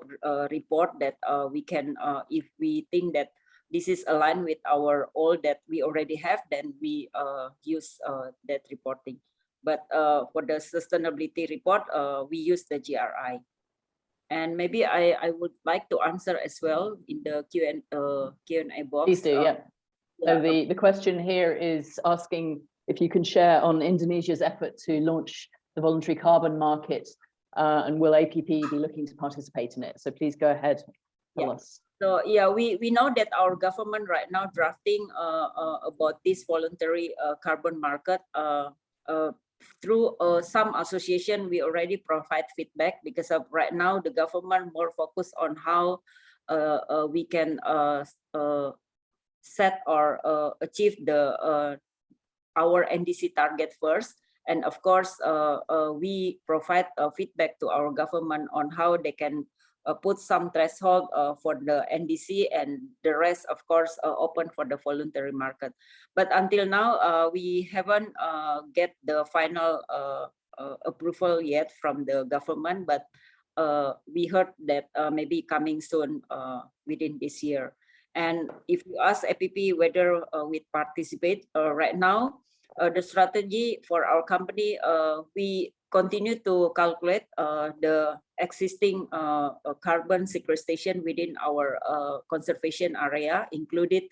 report that we can, if we think that this is aligned with our all that we already have, then we use that reporting. But for the sustainability report, we use the GRI. And maybe I would like to answer as well in the Q&A box. Please do, yeah. So the question here is asking if you can share on Indonesia's effort to launch the voluntary carbon market, and will APP be looking to participate in it? So please go ahead, tell us. So yeah, we know that our government right now drafting about this voluntary carbon market. Through some association, we already provide feedback, because of right now the government more focused on how we can set or achieve the our NDC target first. And of course, we provide feedback to our government on how they can put some threshold for the NDC, and the rest, of course, open for the voluntary market. But until now, we haven't get the final approval yet from the government, but we heard that maybe coming soon within this year. And if you ask APP whether we participate right now, the strategy for our company, we continue to calculate the existing carbon sequestration within our conservation area, included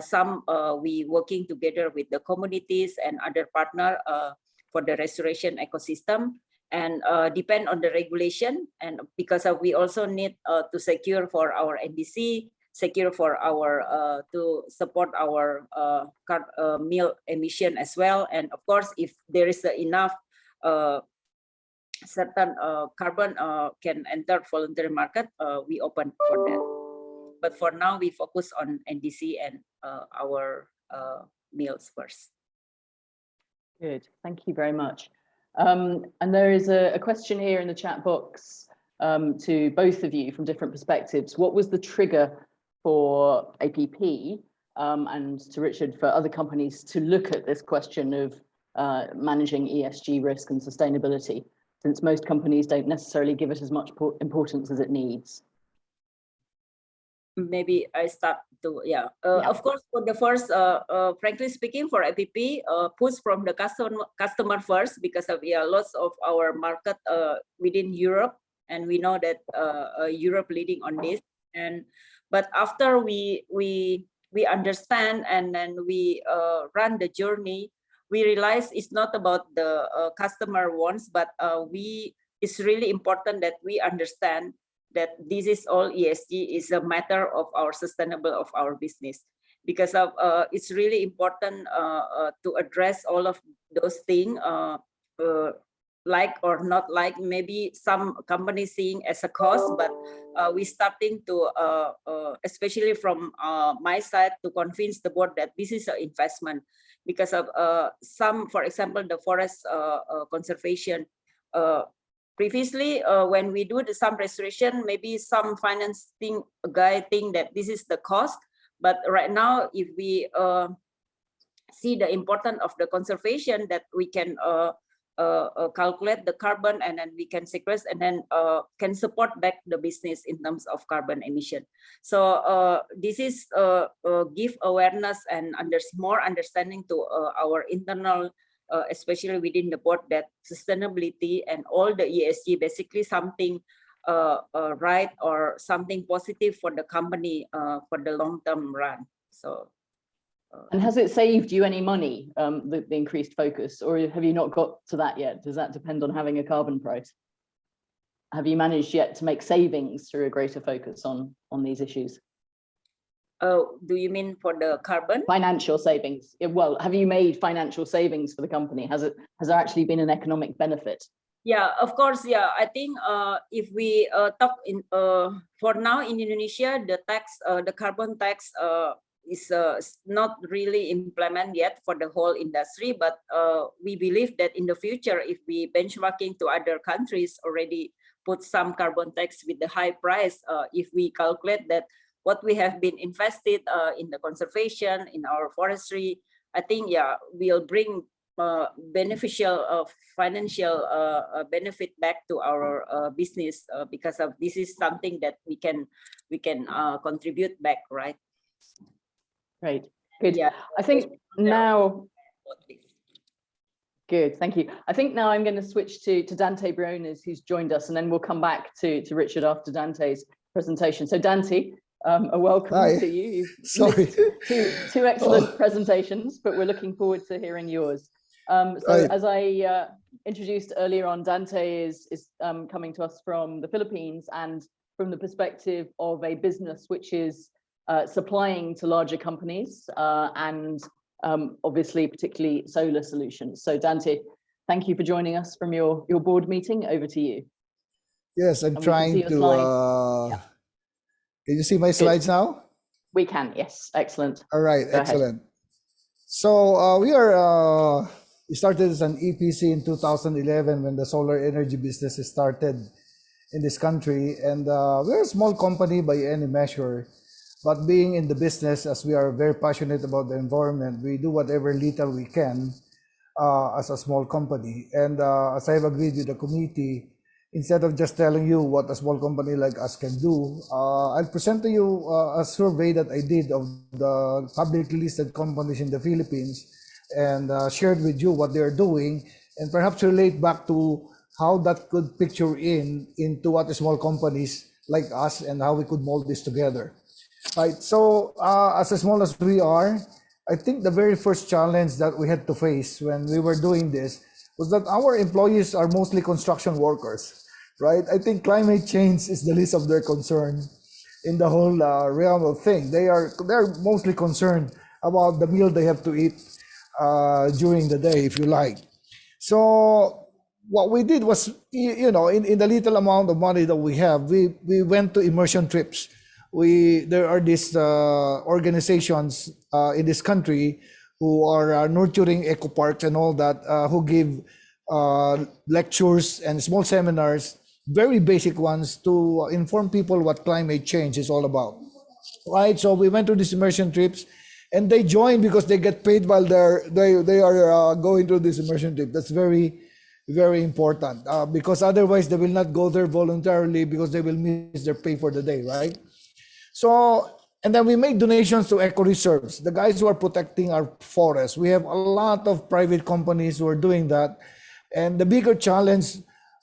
some we working together with the communities and other partner for the restoration ecosystem, and depend on the regulation, and because we also need to secure for our NDC, secure for our to support our meal emission as well. And of course, if there is enough certain carbon can enter voluntary market, we open for that. But for now, we focus on NDC and our meals first. Good, thank you very much. And there is a question here in the chat box to both of you from different perspectives. What was the trigger for APP and to Richard, for other companies to look at this question of managing ESG risk and sustainability, since most companies don't necessarily give it as much importance as it needs? Maybe I start to, of course, for the first, frankly speaking, for APP, push from the customer first, because of lots of our market within Europe, and we know that Europe leading on this. And but after we understand, and then we run the journey, we realize it's not about the customer wants, but it's really important that we understand that this is all ESG is a matter of our sustainable of our business, because of it's really important to address all of those things, like or not like, maybe some companies seeing as a cost, but we starting to especially from my side, to convince the board that this is an investment, because of some, for example, the forest conservation. Previously, when we do some restoration, maybe some financing guy think that this is the cost, but right now, if we see the importance of the conservation, that we can calculate the carbon, and then we can sequester, and then can support back the business in terms of carbon emission. So this is give awareness and more understanding to our internal, especially within the board, that sustainability and all the ESG basically something right or something positive for the company for the long-term run. So And has it saved you any money, the increased focus, or have you not got to that yet? Does that depend on having a carbon price? Have you managed yet to make savings through a greater focus on these issues? Do you mean for the carbon? Financial savings. Well, have you made financial savings for the company? Has there actually been an economic benefit? Yeah, of course. Yeah, I think if we talk in for now in Indonesia, the carbon tax is not really implemented yet for the whole industry. But we believe that in the future, if we benchmarking to other countries already put some carbon tax with the high price, if we calculate that what we have been invested in the conservation, in our forestry, I think, yeah, we'll bring beneficial financial benefit back to our business because of this is something that we can contribute back, right? Great, good. Yeah, I think now. Good, thank you. I think now I'm going to switch to Dante Briones, who's joined us, and then we'll come back to Richard after Dante's presentation. So Dante, a welcome Hi. to you. Sorry. Missed two excellent presentations, but we're looking forward to hearing yours. As I introduced earlier on, Dante is coming to us from the Philippines and from the perspective of a business which is supplying to larger companies and obviously particularly solar solutions. So Dante, thank you for joining us from your board meeting. Over to you. Yes, I'm trying to. Yeah. Can you see my slides now? We can, yes. Excellent. All right, Go excellent. Ahead. So we started as an EPC in 2011 when the solar energy business started in this country. And we're a small company by any measure. But being in the business, as we are very passionate about the environment, we do whatever little we can as a small company. And as I've agreed with the committee, instead of just telling you what a small company like us can do, I'll present to you a survey that I did of the publicly listed companies in the Philippines and shared with you what they're doing and perhaps relate back to how that could picture into what small companies like us and how we could mold this together. Right, so as small as we are, I think the very first challenge that we had to face when we were doing this was that our employees are mostly construction workers, right? I think climate change is the least of their concern in the whole realm of things. They're mostly concerned about the meal they have to eat during the day, if you like. So what we did was, in the little amount of money that we have, we went to immersion trips. There are these organizations in this country who are nurturing eco parks and all that, who give lectures and small seminars, very basic ones, to inform people what climate change is all about. Right, so we went to these immersion trips, and they joined because they get paid while they are going through this immersion trip. That's very, very important because otherwise they will not go there voluntarily because they will miss their pay for the day, right? So, and then we made donations to eco reserves, the guys who are protecting our forests. We have a lot of private companies who are doing that. And the bigger challenge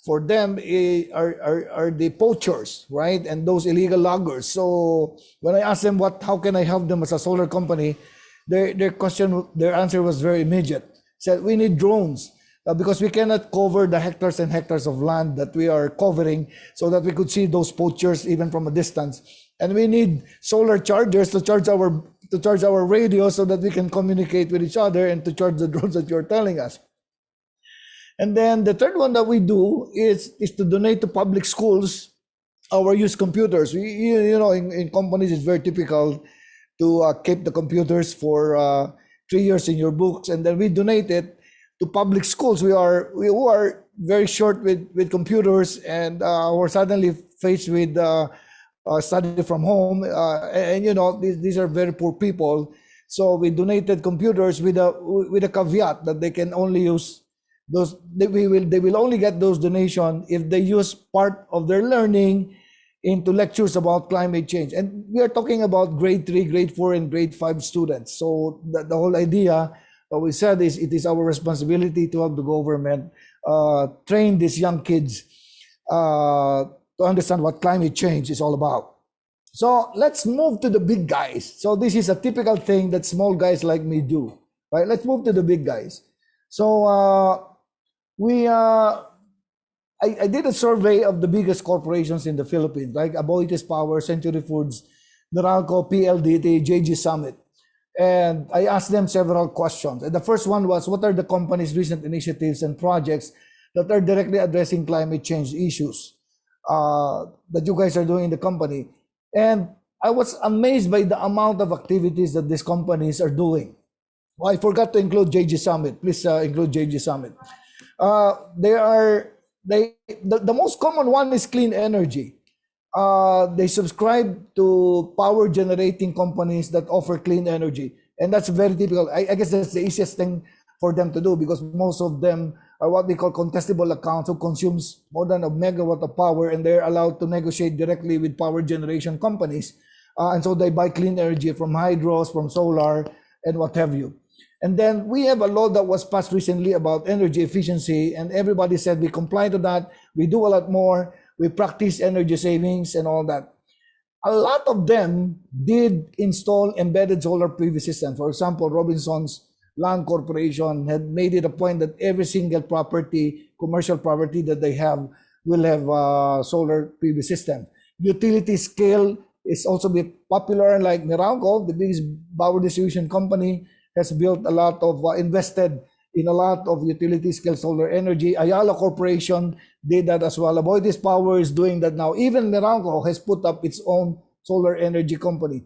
for them are the poachers, right? And those illegal loggers. So when I asked them how can I help them as a solar company, their answer was very immediate. Said, we need drones because we cannot cover the hectares and hectares of land that we are covering so that we could see those poachers even from a distance. And we need solar chargers to charge our radio so that we can communicate with each other and to charge the drones that you're telling us. And then the third one that we do is to donate to public schools our used computers. In companies it's very typical to keep the computers for 3 years in your books, and then we donate it to public schools. We are very short with computers, and we're suddenly faced with study from home, these are very poor people. So we donated computers with a caveat that they can only use those. They will only get those donations if they use part of their learning into lectures about climate change. And we are talking about grade 3, grade 4, and grade 5 students. So the whole idea, what we said is it is our responsibility to help the government train these young kids to understand what climate change is all about. So let's move to the big guys. So this is a typical thing that small guys like me do, right? Let's move to the big guys. So I did a survey of the biggest corporations in the Philippines, like Aboitiz Power, Century Foods, Meralco, PLDT, JG Summit. And I asked them several questions. And the first one was, what are the company's recent initiatives and projects that are directly addressing climate change issues that you guys are doing in the company? And I was amazed by the amount of activities that these companies are doing. Oh, I forgot to include JG Summit. Please include JG Summit. The most common one is clean energy. They subscribe to power generating companies that offer clean energy. And that's very typical. I guess that's the easiest thing for them to do, because most of them are what we call contestable accounts, who consumes more than a megawatt of power, and they're allowed to negotiate directly with power generation companies. And so they buy clean energy from hydros, from solar, and what have you. And then we have a law that was passed recently about energy efficiency, and everybody said we comply to that. We do a lot more. We practice energy savings and all that. A lot of them did install embedded solar PV systems. For example, Robinson's Land Corporation had made it a point that every single property, commercial property that they have, will have a solar PV system. Utility scale is also be popular, like Meralco, the biggest power distribution company, has built a lot of, invested in a lot of utility scale solar energy. Ayala Corporation did that as well. Aboitiz Power is doing that now. Even Meralco has put up its own solar energy company.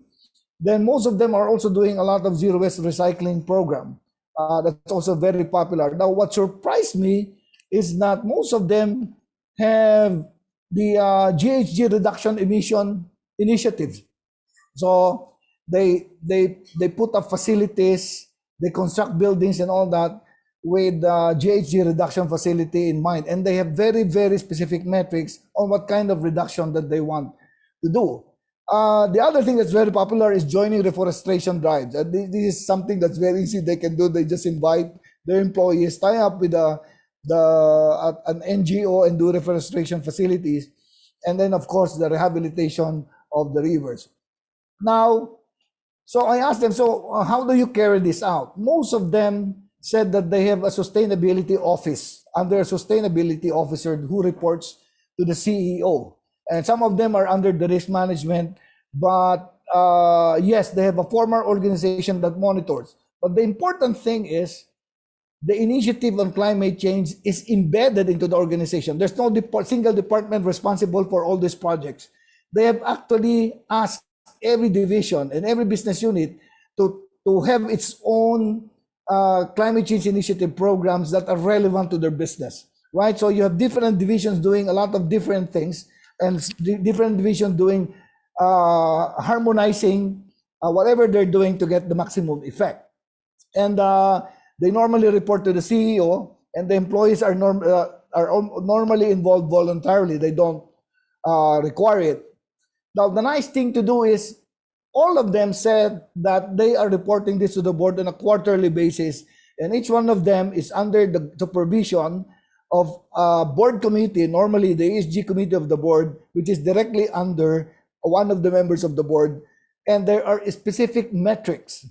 Then most of them are also doing a lot of zero waste recycling program. That's also very popular. Now, what surprised me is that most of them have the GHG reduction emission initiatives. So they put up facilities, they construct buildings and all that with GHG reduction facility in mind, and they have very, very specific metrics on what kind of reduction that they want to do. The other thing that's very popular is joining reforestation drives. This is something that's very easy. They can do. They just invite their employees, tie up with an NGO and do reforestation facilities, and then of course the rehabilitation of the rivers. Now, so I asked them, so how do you carry this out? Most of them said that they have a sustainability office under a sustainability officer who reports to the CEO. And some of them are under the risk management, but yes, they have a formal organization that monitors. But the important thing is the initiative on climate change is embedded into the organization. There's no single department responsible for all these projects. They have actually asked every division and every business unit to have its own climate change initiative programs that are relevant to their business, right? So you have different divisions doing a lot of different things, and different divisions doing harmonizing whatever they're doing to get the maximum effect. And they normally report to the CEO, and the employees are normally involved voluntarily. They don't require it. Now, the nice thing to do is all of them said that they are reporting this to the board on a quarterly basis, and each one of them is under the supervision of a board committee, normally the ESG committee of the board, which is directly under one of the members of the board. And there are specific metrics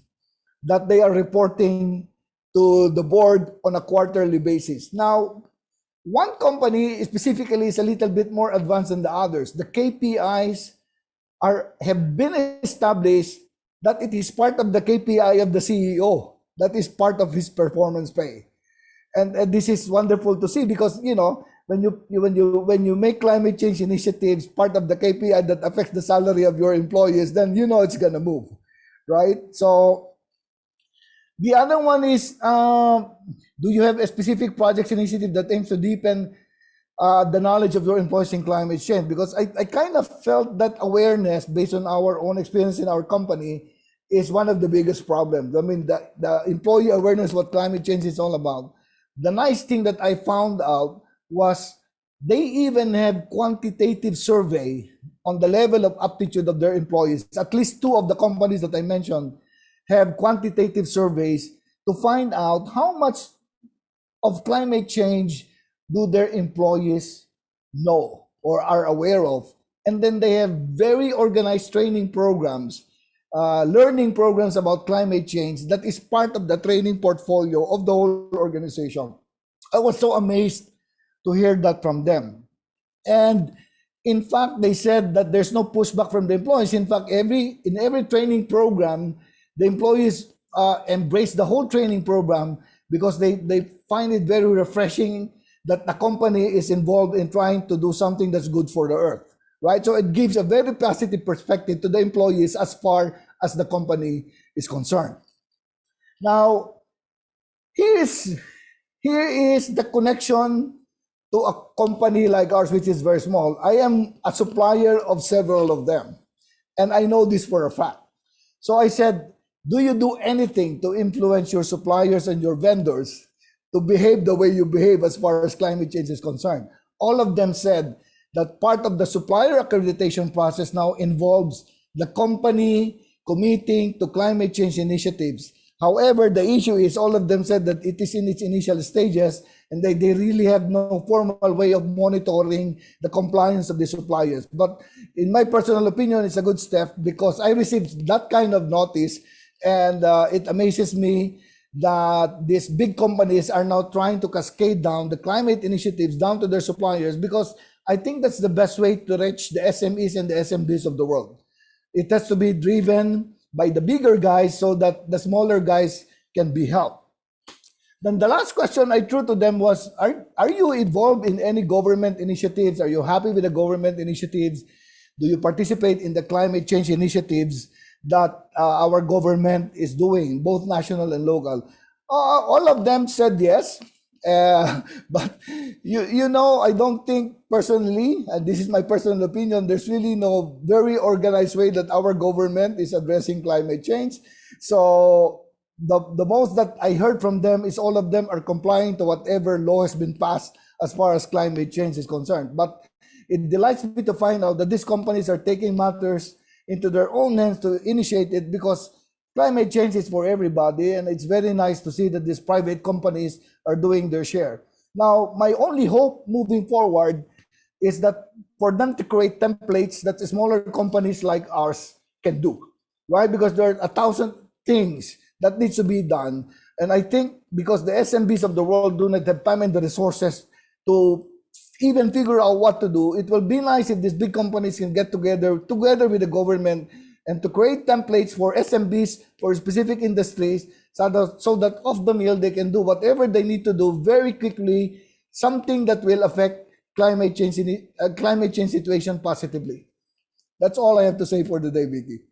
that they are reporting to the board on a quarterly basis. Now, one company specifically is a little bit more advanced than the others. The KPIs have been established that it is part of the KPI of the CEO. That is part of his performance pay. And this is wonderful to see, because when you make climate change initiatives part of the KPI that affects the salary of your employees, then it's gonna move, right? So the other one is, do you have a specific project initiative that aims to deepen the knowledge of your employees in climate change? Because I kind of felt that awareness, based on our own experience in our company, is one of the biggest problems. I mean, the employee awareness what climate change is all about. The nice thing that I found out was they even have quantitative survey on the level of aptitude of their employees. At least two of the companies that I mentioned have quantitative surveys to find out how much of climate change do their employees know or are aware of. and then they have very organized training programs, learning programs about climate change that is part of the training portfolio of the whole organization. I was so amazed to hear that from them. And in fact, they said that there's no pushback from the employees. In fact, in every training program, the employees embrace the whole training program because they find it very refreshing that the company is involved in trying to do something that's good for the earth, right? So it gives a very positive perspective to the employees as far as the company is concerned. Now, here is the connection to a company like ours, which is very small. I am a supplier of several of them, and I know this for a fact. So I said, do you do anything to influence your suppliers and your vendors to behave the way you behave as far as climate change is concerned? All of them said that part of the supplier accreditation process now involves the company committing to climate change initiatives. However, the issue is all of them said that it is in its initial stages and they really have no formal way of monitoring the compliance of the suppliers. But in my personal opinion, it's a good step because I received that kind of notice, and it amazes me that these big companies are now trying to cascade down the climate initiatives down to their suppliers, because I think that's the best way to reach the SMEs and the SMBs of the world. It has to be driven by the bigger guys so that the smaller guys can be helped. Then the last question I threw to them was, are you involved in any government initiatives? Are you happy with the government initiatives? Do you participate in the climate change initiatives that our government is doing, both national and local? All of them said yes. But you know, I don't think personally, and this is my personal opinion, there's really no very organized way that our government is addressing climate change. So the most that I heard from them is all of them are complying to whatever law has been passed as far as climate change is concerned. But it delights me to find out that these companies are taking matters into their own hands to initiate it, because climate change is for everybody, and it's very nice to see that these private companies are doing their share. Now, my only hope moving forward is that for them to create templates that smaller companies like ours can do, right? Because there are 1,000 things that needs to be done. And I think because the SMBs of the world do not have time and the resources to even figure out what to do, it will be nice if these big companies can get together with the government and to create templates for SMBs for specific industries so that off the mill they can do whatever they need to do very quickly, something that will affect climate change situation positively. That's all I have to say for today, Vicky.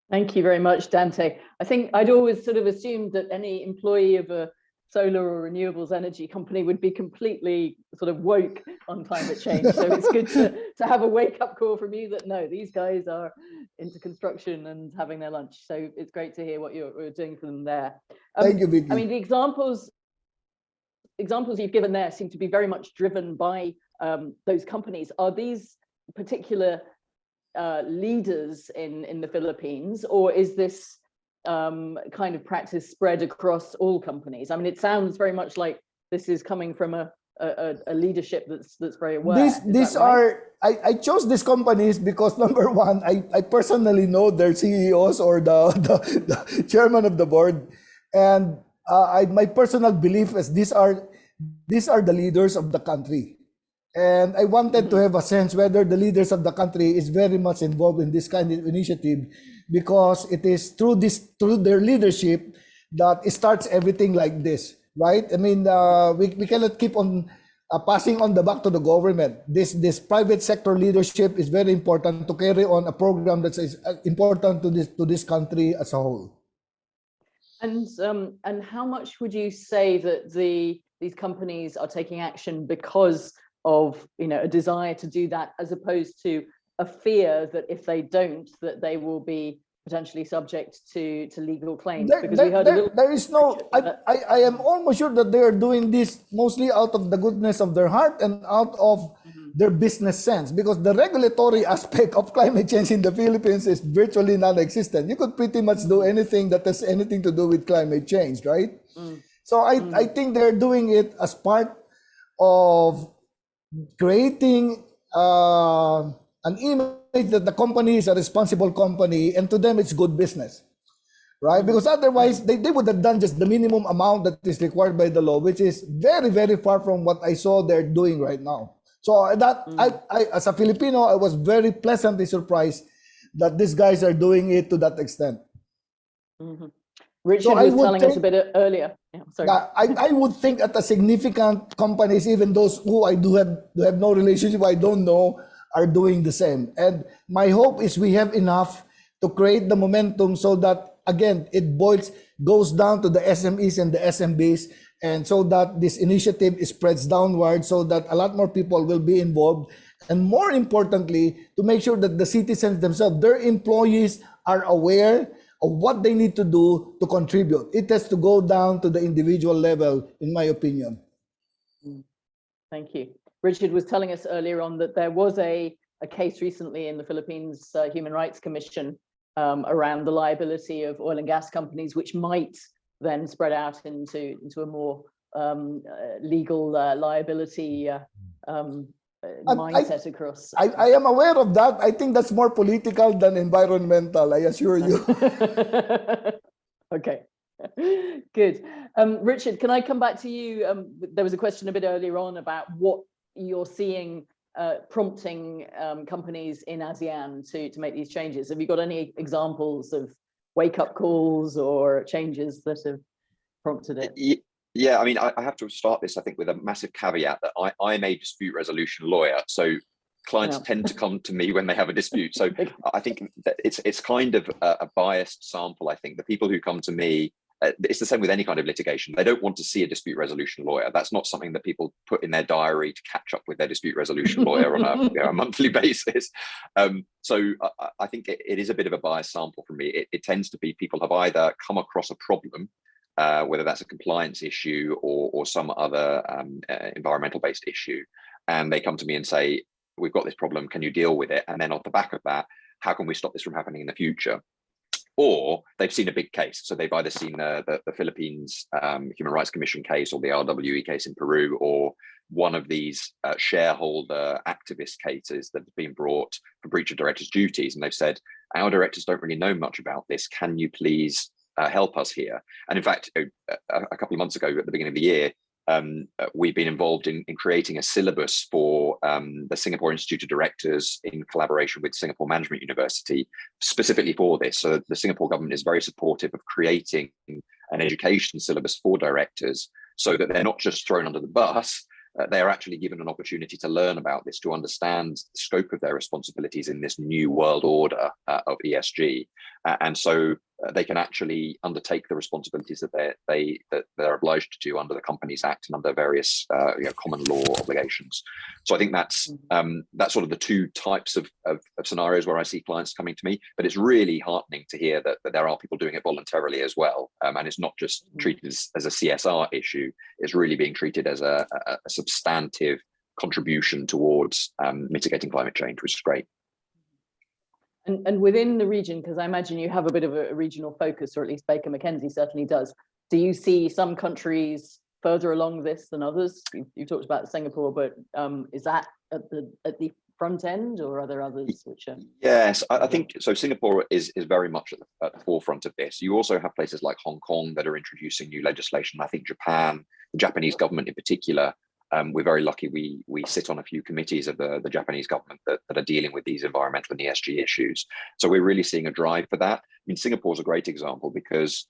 Thank you very much, Dante. I think I'd always sort of assumed that any employee of a solar or renewables energy company would be completely sort of woke on climate change. So it's good to have a wake-up call from you that no, these guys are into construction and having their lunch. So it's great to hear what you're doing for them there. Thank you, Vicky. I mean, the examples you've given there seem to be very much driven by those companies. Are these particular leaders in the Philippines, or is this kind of practice spread across all companies? I mean, it sounds very much like this is coming from a leadership that's very aware. These are I chose these companies because number one, I personally know their CEOs or the chairman of the board, and my personal belief is these are the leaders of the country. And I wanted to have a sense whether the leaders of the country is very much involved in this kind of initiative, because it is through their leadership that it starts everything like this, right? I mean, we cannot keep on passing on the back to the government. This private sector leadership is very important to carry on a program that is important to this country as a whole. And how much would you say that these companies are taking action because of a desire to do that, as opposed to a fear that if they don't, that they will be potentially subject to legal claims? There is no. I am almost sure that they are doing this mostly out of the goodness of their heart and out of their business sense, because the regulatory aspect of climate change in the Philippines is virtually non-existent. You could pretty much do anything that has anything to do with climate change, right? So I think they're doing it as part of creating an image that the company is a responsible company, and to them it's good business, right? Because otherwise they would have done just the minimum amount that is required by the law, which is very, very far from what I saw they're doing right now. So that I as a Filipino, I was very pleasantly surprised that these guys are doing it to that extent. Richard So was telling us a bit earlier. Yeah, sorry. I would think that the significant companies, even those who I do have no relationship, I don't know, are doing the same. And my hope is we have enough to create the momentum so that, again, it goes down to the SMEs and the SMBs, and so that this initiative spreads downward so that a lot more people will be involved. And more importantly, to make sure that the citizens themselves, their employees, are aware of what they need to do to contribute. It has to go down to the individual level, in my opinion. Thank you. Richard was telling us earlier on that there was a case recently in the Philippines Human Rights Commission around the liability of oil and gas companies, which might then spread out into a more legal liability mindset across. I am aware of that. I think that's more political than environmental, I assure you. Okay, good. Richard, can I come back to you? There was a question a bit earlier on about what you're seeing prompting companies in ASEAN to make these changes. Have you got any examples of wake-up calls or changes that have prompted it? Yeah, I mean, I have to start this, I think, with a massive caveat that I'm a dispute resolution lawyer. So clients tend to come to me when they have a dispute. So I think that it's kind of a biased sample. I think the people who come to me, it's the same with any kind of litigation. They don't want to see a dispute resolution lawyer. That's not something that people put in their diary to catch up with their dispute resolution lawyer on a monthly basis. So I think it is a bit of a biased sample for me. It tends to be people have either come across a problem, whether that's a compliance issue or some other environmental-based issue, and they come to me and say, we've got this problem, can you deal with it? And then off the back of that, how can we stop this from happening in the future? Or they've seen a big case. So they've either seen the Philippines Human Rights Commission case, or the RWE case in Peru, or one of these shareholder activist cases that have been brought for breach of directors' duties. And they've said, our directors don't really know much about this. Can you please help us here? And in fact, a couple of months ago, at the beginning of the year, we've been involved in creating a syllabus for the Singapore Institute of Directors in collaboration with Singapore Management University, specifically for this. So the Singapore government is very supportive of creating an education syllabus for directors so that they're not just thrown under the bus, they are actually given an opportunity to learn about this, to understand the scope of their responsibilities in this new world order of ESG. And so they can actually undertake the responsibilities that they're obliged to do under the Companies Act and under various common law obligations. So I think that's sort of the two types of scenarios where I see clients coming to me. But it's really heartening to hear that there are people doing it voluntarily as well, and it's not just treated as a CSR issue. It's really being treated as a substantive contribution towards mitigating climate change, which is great. And within the region, because I imagine you have a bit of a regional focus, or at least Baker McKenzie certainly does, do you see some countries further along this than others? You talked about Singapore, but is that at the front end, or are there others which are? Yes, I think so. Singapore is very much at the forefront of this. You also have places like Hong Kong that are introducing new legislation. I think Japan, the Japanese government in particular, we're very lucky we sit on a few committees of the Japanese government that are dealing with these environmental and ESG issues. So we're really seeing a drive for that. I mean, Singapore's a great example because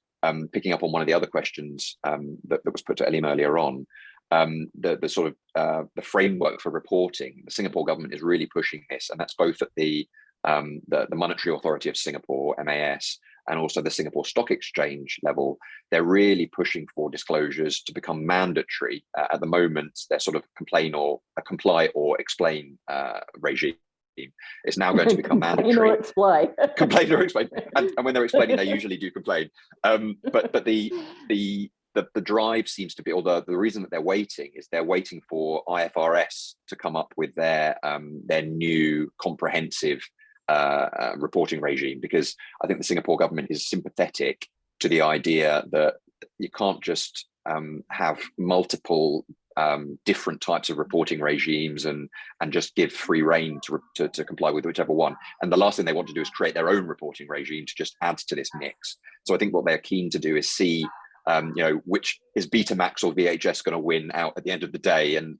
picking up on one of the other questions that was put to Elim earlier on, the sort of the framework for reporting, the Singapore government is really pushing this, and that's both at the Monetary Authority of Singapore, MAS, and also the Singapore Stock Exchange level. They're really pushing for disclosures to become mandatory. At the moment, they're sort of comply or explain regime. It's now going to become mandatory. Complain or explain. And when they're explaining, they usually do complain. But the drive seems to be, or the reason that they're waiting for IFRS to come up with their new comprehensive reporting regime, because I think the Singapore government is sympathetic to the idea that you can't just have multiple different types of reporting regimes and just give free rein to comply with whichever one. And the last thing they want to do is create their own reporting regime to just add to this mix. So I think what they're keen to do is see, which is Betamax or VHS going to win out at the end of the day, and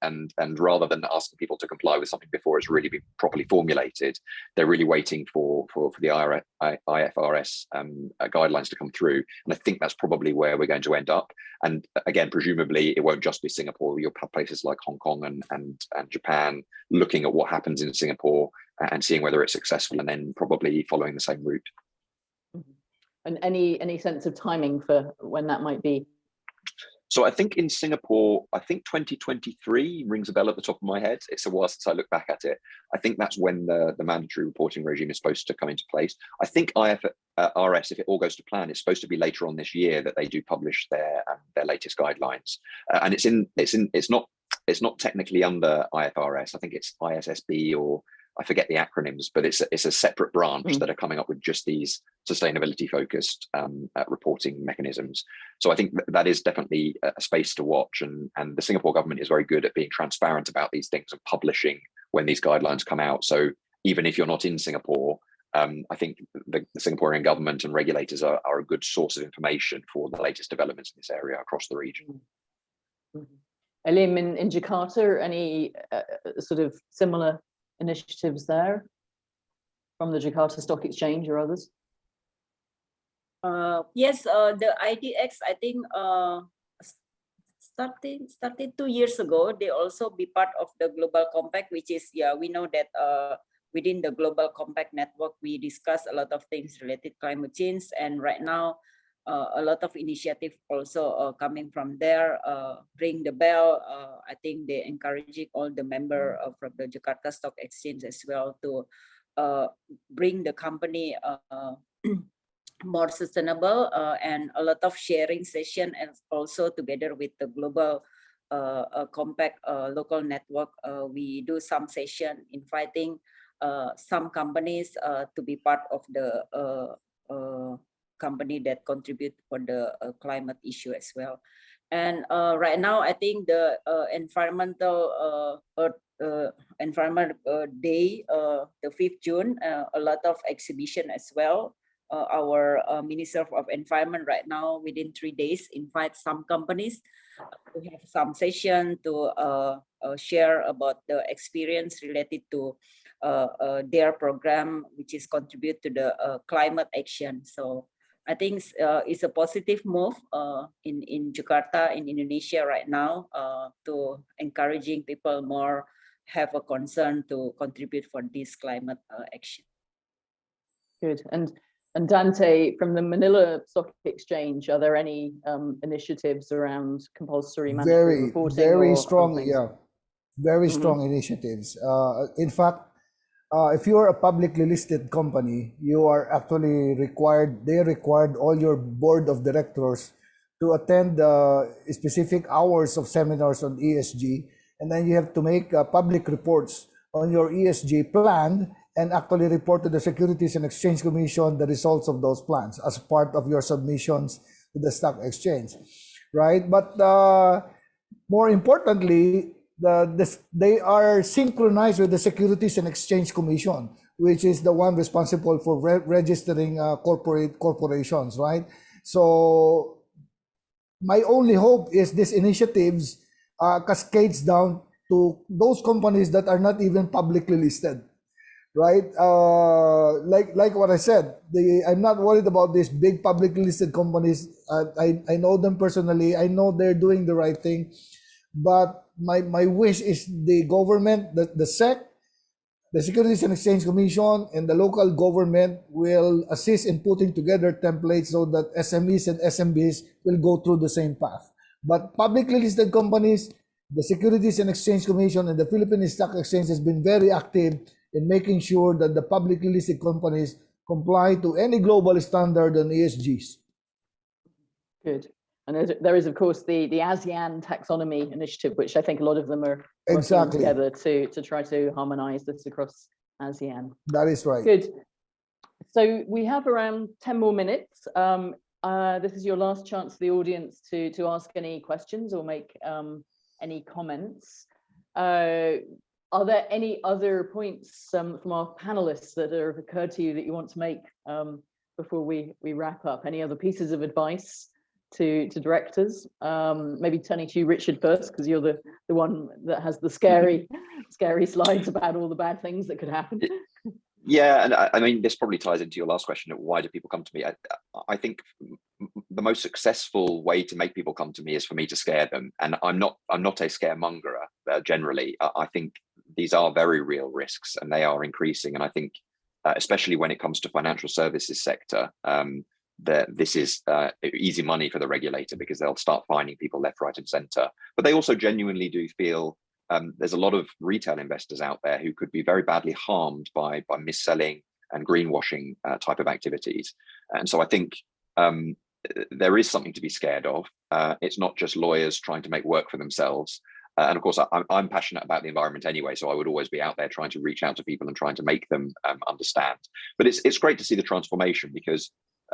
rather than asking people to comply with something before it's really been properly formulated, they're really waiting for the IFRS guidelines to come through. And I think that's probably where we're going to end up. And again, presumably it won't just be Singapore. You'll have places like Hong Kong and Japan looking at what happens in Singapore and seeing whether it's successful, and then probably following the same route. And any sense of timing for when that might be? So I think in Singapore, I think 2023 rings a bell at the top of my head. It's a while since I look back at it. I think that's when the mandatory reporting regime is supposed to come into place. I think IFRS, if it all goes to plan, it's supposed to be later on this year that they do publish their latest guidelines. And it's not technically under IFRS. I think it's ISSB, or I forget the acronyms, but it's a separate branch that are coming up with just these sustainability focused reporting mechanisms. So I think that is definitely a space to watch, and the Singapore government is very good at being transparent about these things and publishing when these guidelines come out. So even if you're not in Singapore, I think the Singaporean government and regulators are a good source of information for the latest developments in this area across the region. Elim, in Jakarta, any sort of similar initiatives there from the Jakarta Stock Exchange or others? Yes, the IDX, I think started 2 years ago. They also be part of the Global Compact, which is, we know that within the Global Compact network, we discuss a lot of things related to climate change. And right now, a lot of initiative also coming from there. Ring the bell. I think they encouraging all the member from the Jakarta Stock Exchange as well to bring the company more sustainable, and a lot of sharing session, and also together with the Global Compact local network, we do some session inviting some companies to be part of the company that contribute for the climate issue as well. And right now, I think the environmental environment day, the 5th June, a lot of exhibition as well. Our Minister of Environment right now, within 3 days, invite some companies to have some session to share about the experience related to their program, which is contribute to the climate action. So I think it's a positive move in Jakarta, in Indonesia right now, to encouraging people more have a concern to contribute for this climate action. Good. And Dante, from the Manila Stock Exchange, are there any initiatives around compulsory mandatory reporting? Very strong, very strong initiatives. In fact, if you are a publicly listed company, you are actually required, they required all your board of directors to attend specific hours of seminars on ESG, and then you have to make public reports on your ESG plan and actually report to the Securities and Exchange Commission the results of those plans as part of your submissions to the stock exchange, right? But more importantly, they are synchronized with the Securities and Exchange Commission, which is the one responsible for registering corporations, right? So my only hope is these initiatives cascades down to those companies that are not even publicly listed, right? Like what I said, I'm not worried about these big publicly listed companies. I know them personally. I know they're doing the right thing. But my wish is the government, the SEC, the Securities and Exchange Commission, and the local government will assist in putting together templates so that SMEs and SMBs will go through the same path. But publicly listed companies, the Securities and Exchange Commission and the Philippine Stock Exchange has been very active in making sure that the publicly listed companies comply to any global standard on ESGs. Good. And there is, of course, the ASEAN taxonomy initiative, which I think a lot of them are working together to try to harmonize this across ASEAN. That is right. Good. So we have around 10 more minutes. This is your last chance for the audience to ask any questions or make any comments. Are there any other points from our panelists that have occurred to you that you want to make before we wrap up? Any other pieces of advice to directors? Maybe turning to you, Richard, first, because you're the one that has the scary slides about all the bad things that could happen. Yeah, and I mean, this probably ties into your last question of why do people come to me? I think the most successful way to make people come to me is for me to scare them. And I'm not a scaremonger generally. I think these are very real risks and they are increasing. And I think, especially when it comes to financial services sector, that this is easy money for the regulator because they'll start finding people left, right, and center. But they also genuinely do feel there's a lot of retail investors out there who could be very badly harmed by mis-selling and greenwashing type of activities. And so I think there is something to be scared of. It's not just lawyers trying to make work for themselves. And of course, I'm passionate about the environment anyway, so I would always be out there trying to reach out to people and trying to make them understand. But it's great to see the transformation because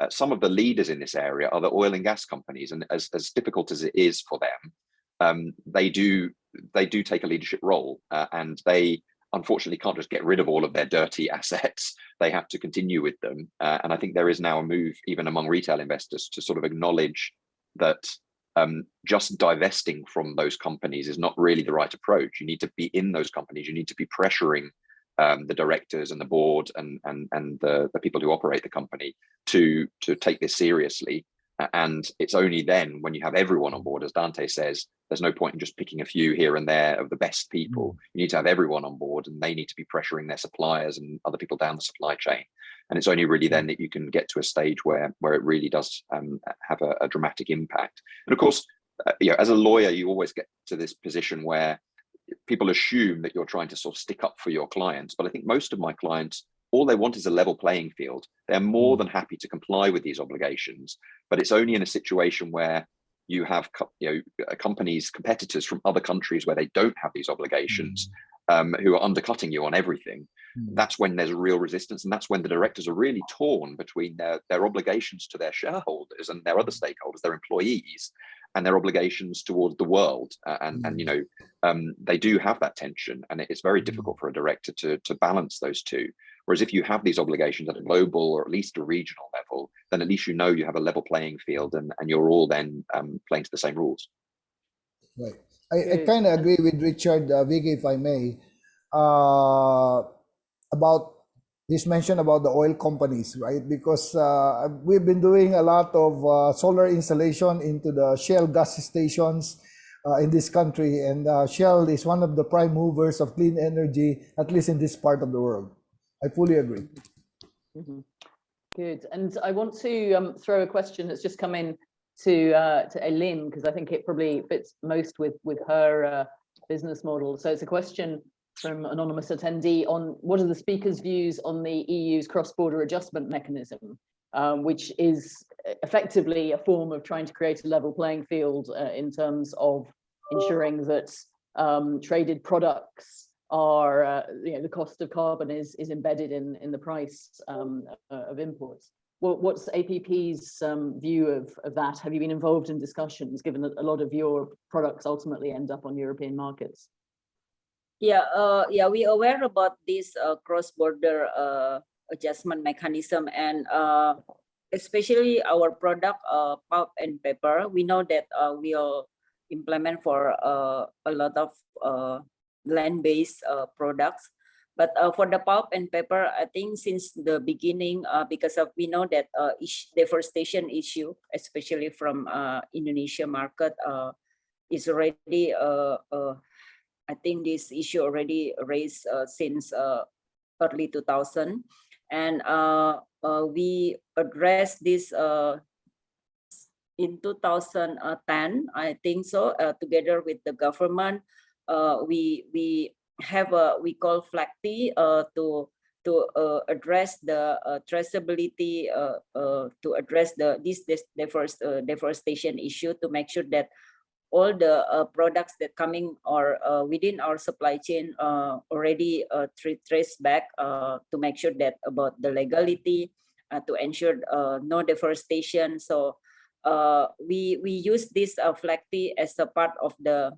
some of the leaders in this area are the oil and gas companies, and as difficult as it is for them, they do take a leadership role, and they unfortunately can't just get rid of all of their dirty assets. They have to continue with them. And I think there is now a move, even among retail investors, to sort of acknowledge that just divesting from those companies is not really the right approach. You need to be in those companies. You need to be pressuring the directors and the board and the people who operate the company to take this seriously. And it's only then when you have everyone on board, as Dante says, there's no point in just picking a few here and there of the best people. You need to have everyone on board, and they need to be pressuring their suppliers and other people down the supply chain. And it's only really then that you can get to a stage where it really does have a dramatic impact. And of course, as a lawyer, you always get to this position where people assume that you're trying to sort of stick up for your clients. But I think most of my clients, all they want is a level playing field. They're more than happy to comply with these obligations, but it's only in a situation where you have companies, competitors from other countries where they don't have these obligations, who are undercutting you on everything. That's when there's real resistance, and that's when the directors are really torn between their obligations to their shareholders and their other stakeholders, their employees, and their obligations towards the world. They do have that tension, and it's very difficult for a director to balance those two. Whereas if you have these obligations at a global or at least a regional level, then at least you know you have a level playing field, and you're all then playing to the same rules. Right. I kind of agree with Richard, Vicky, if I may, about this mention about the oil companies, right? Because we've been doing a lot of solar installation into the Shell gas stations in this country, and Shell is one of the prime movers of clean energy, at least in this part of the world. I fully agree. Good. And I want to throw a question that's just come in to Elim, because I think it probably fits most with her business model. So it's a question from anonymous attendee on what are the speaker's views on the EU's cross-border adjustment mechanism, which is effectively a form of trying to create a level playing field in terms of ensuring that traded products are, the cost of carbon is embedded in the price of imports. What's APP's view of that? Have you been involved in discussions, given that a lot of your products ultimately end up on European markets? Yeah, we are aware about this cross-border adjustment mechanism, and especially our product pulp and paper. We know that we'll implement for a lot of land-based products, but for the pulp and paper, I think since the beginning, because we know that deforestation issue, especially from Indonesia market, is already I think this issue already raised since early 2000, and we addressed this in 2010, I think so. Together with the government, we have we call FLACTI to address the traceability, to address this deforestation issue, to make sure that all the products that coming or within our supply chain already traced back, to make sure that about the legality, to ensure no deforestation. So we use this FLACTI as a part of the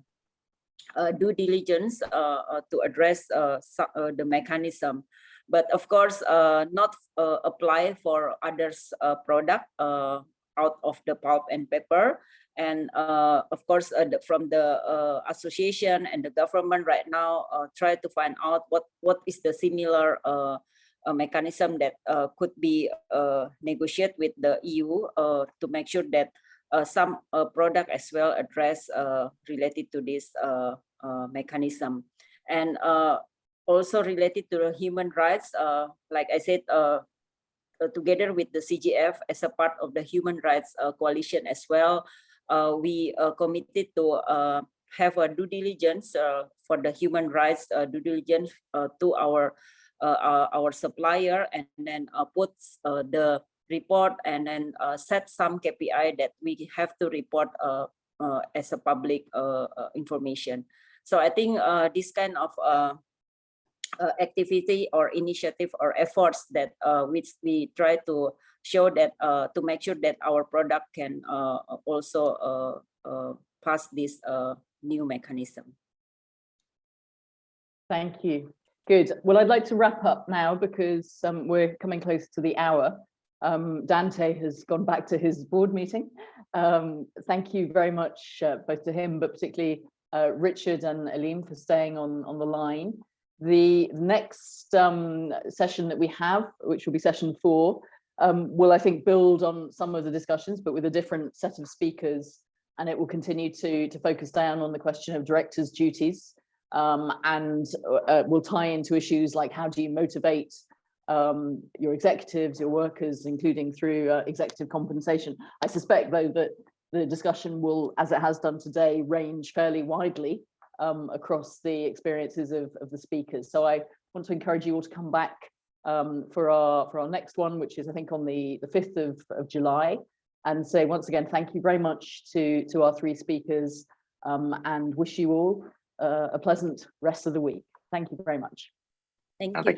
due diligence to address the mechanism. But of course, not apply for others' product out of the pulp and paper. And of course, from the association and the government right now, try to find out what is the similar mechanism that could be negotiated with the EU to make sure that some product as well address related to this mechanism. And also related to the human rights, like I said, together with the CGF as a part of the human rights coalition as well, we committed to have a due diligence for the human rights due diligence to our supplier, and then put the report and then set some KPI that we have to report as a public information. So I think this kind of activity or initiative or efforts that which we try to show that to make sure that our product can also pass this new mechanism. Thank you. Good. Well, I'd like to wrap up now because we're coming close to the hour. Dante has gone back to his board meeting. Thank you very much both to him, but particularly Richard and Elim for staying on the line. The next session that we have, which will be session 4, will I think build on some of the discussions, but with a different set of speakers, and it will continue to focus down on the question of directors' duties, and will tie into issues like how do you motivate your executives, your workers, including through executive compensation. I suspect though that the discussion will, as it has done today, range fairly widely across the experiences of the speakers. So I want to encourage you all to come back for our next one, which is I think on the 5th of July, and say once again thank you very much to our 3 speakers, and wish you all a pleasant rest of the week. Thank you very much. Thank you.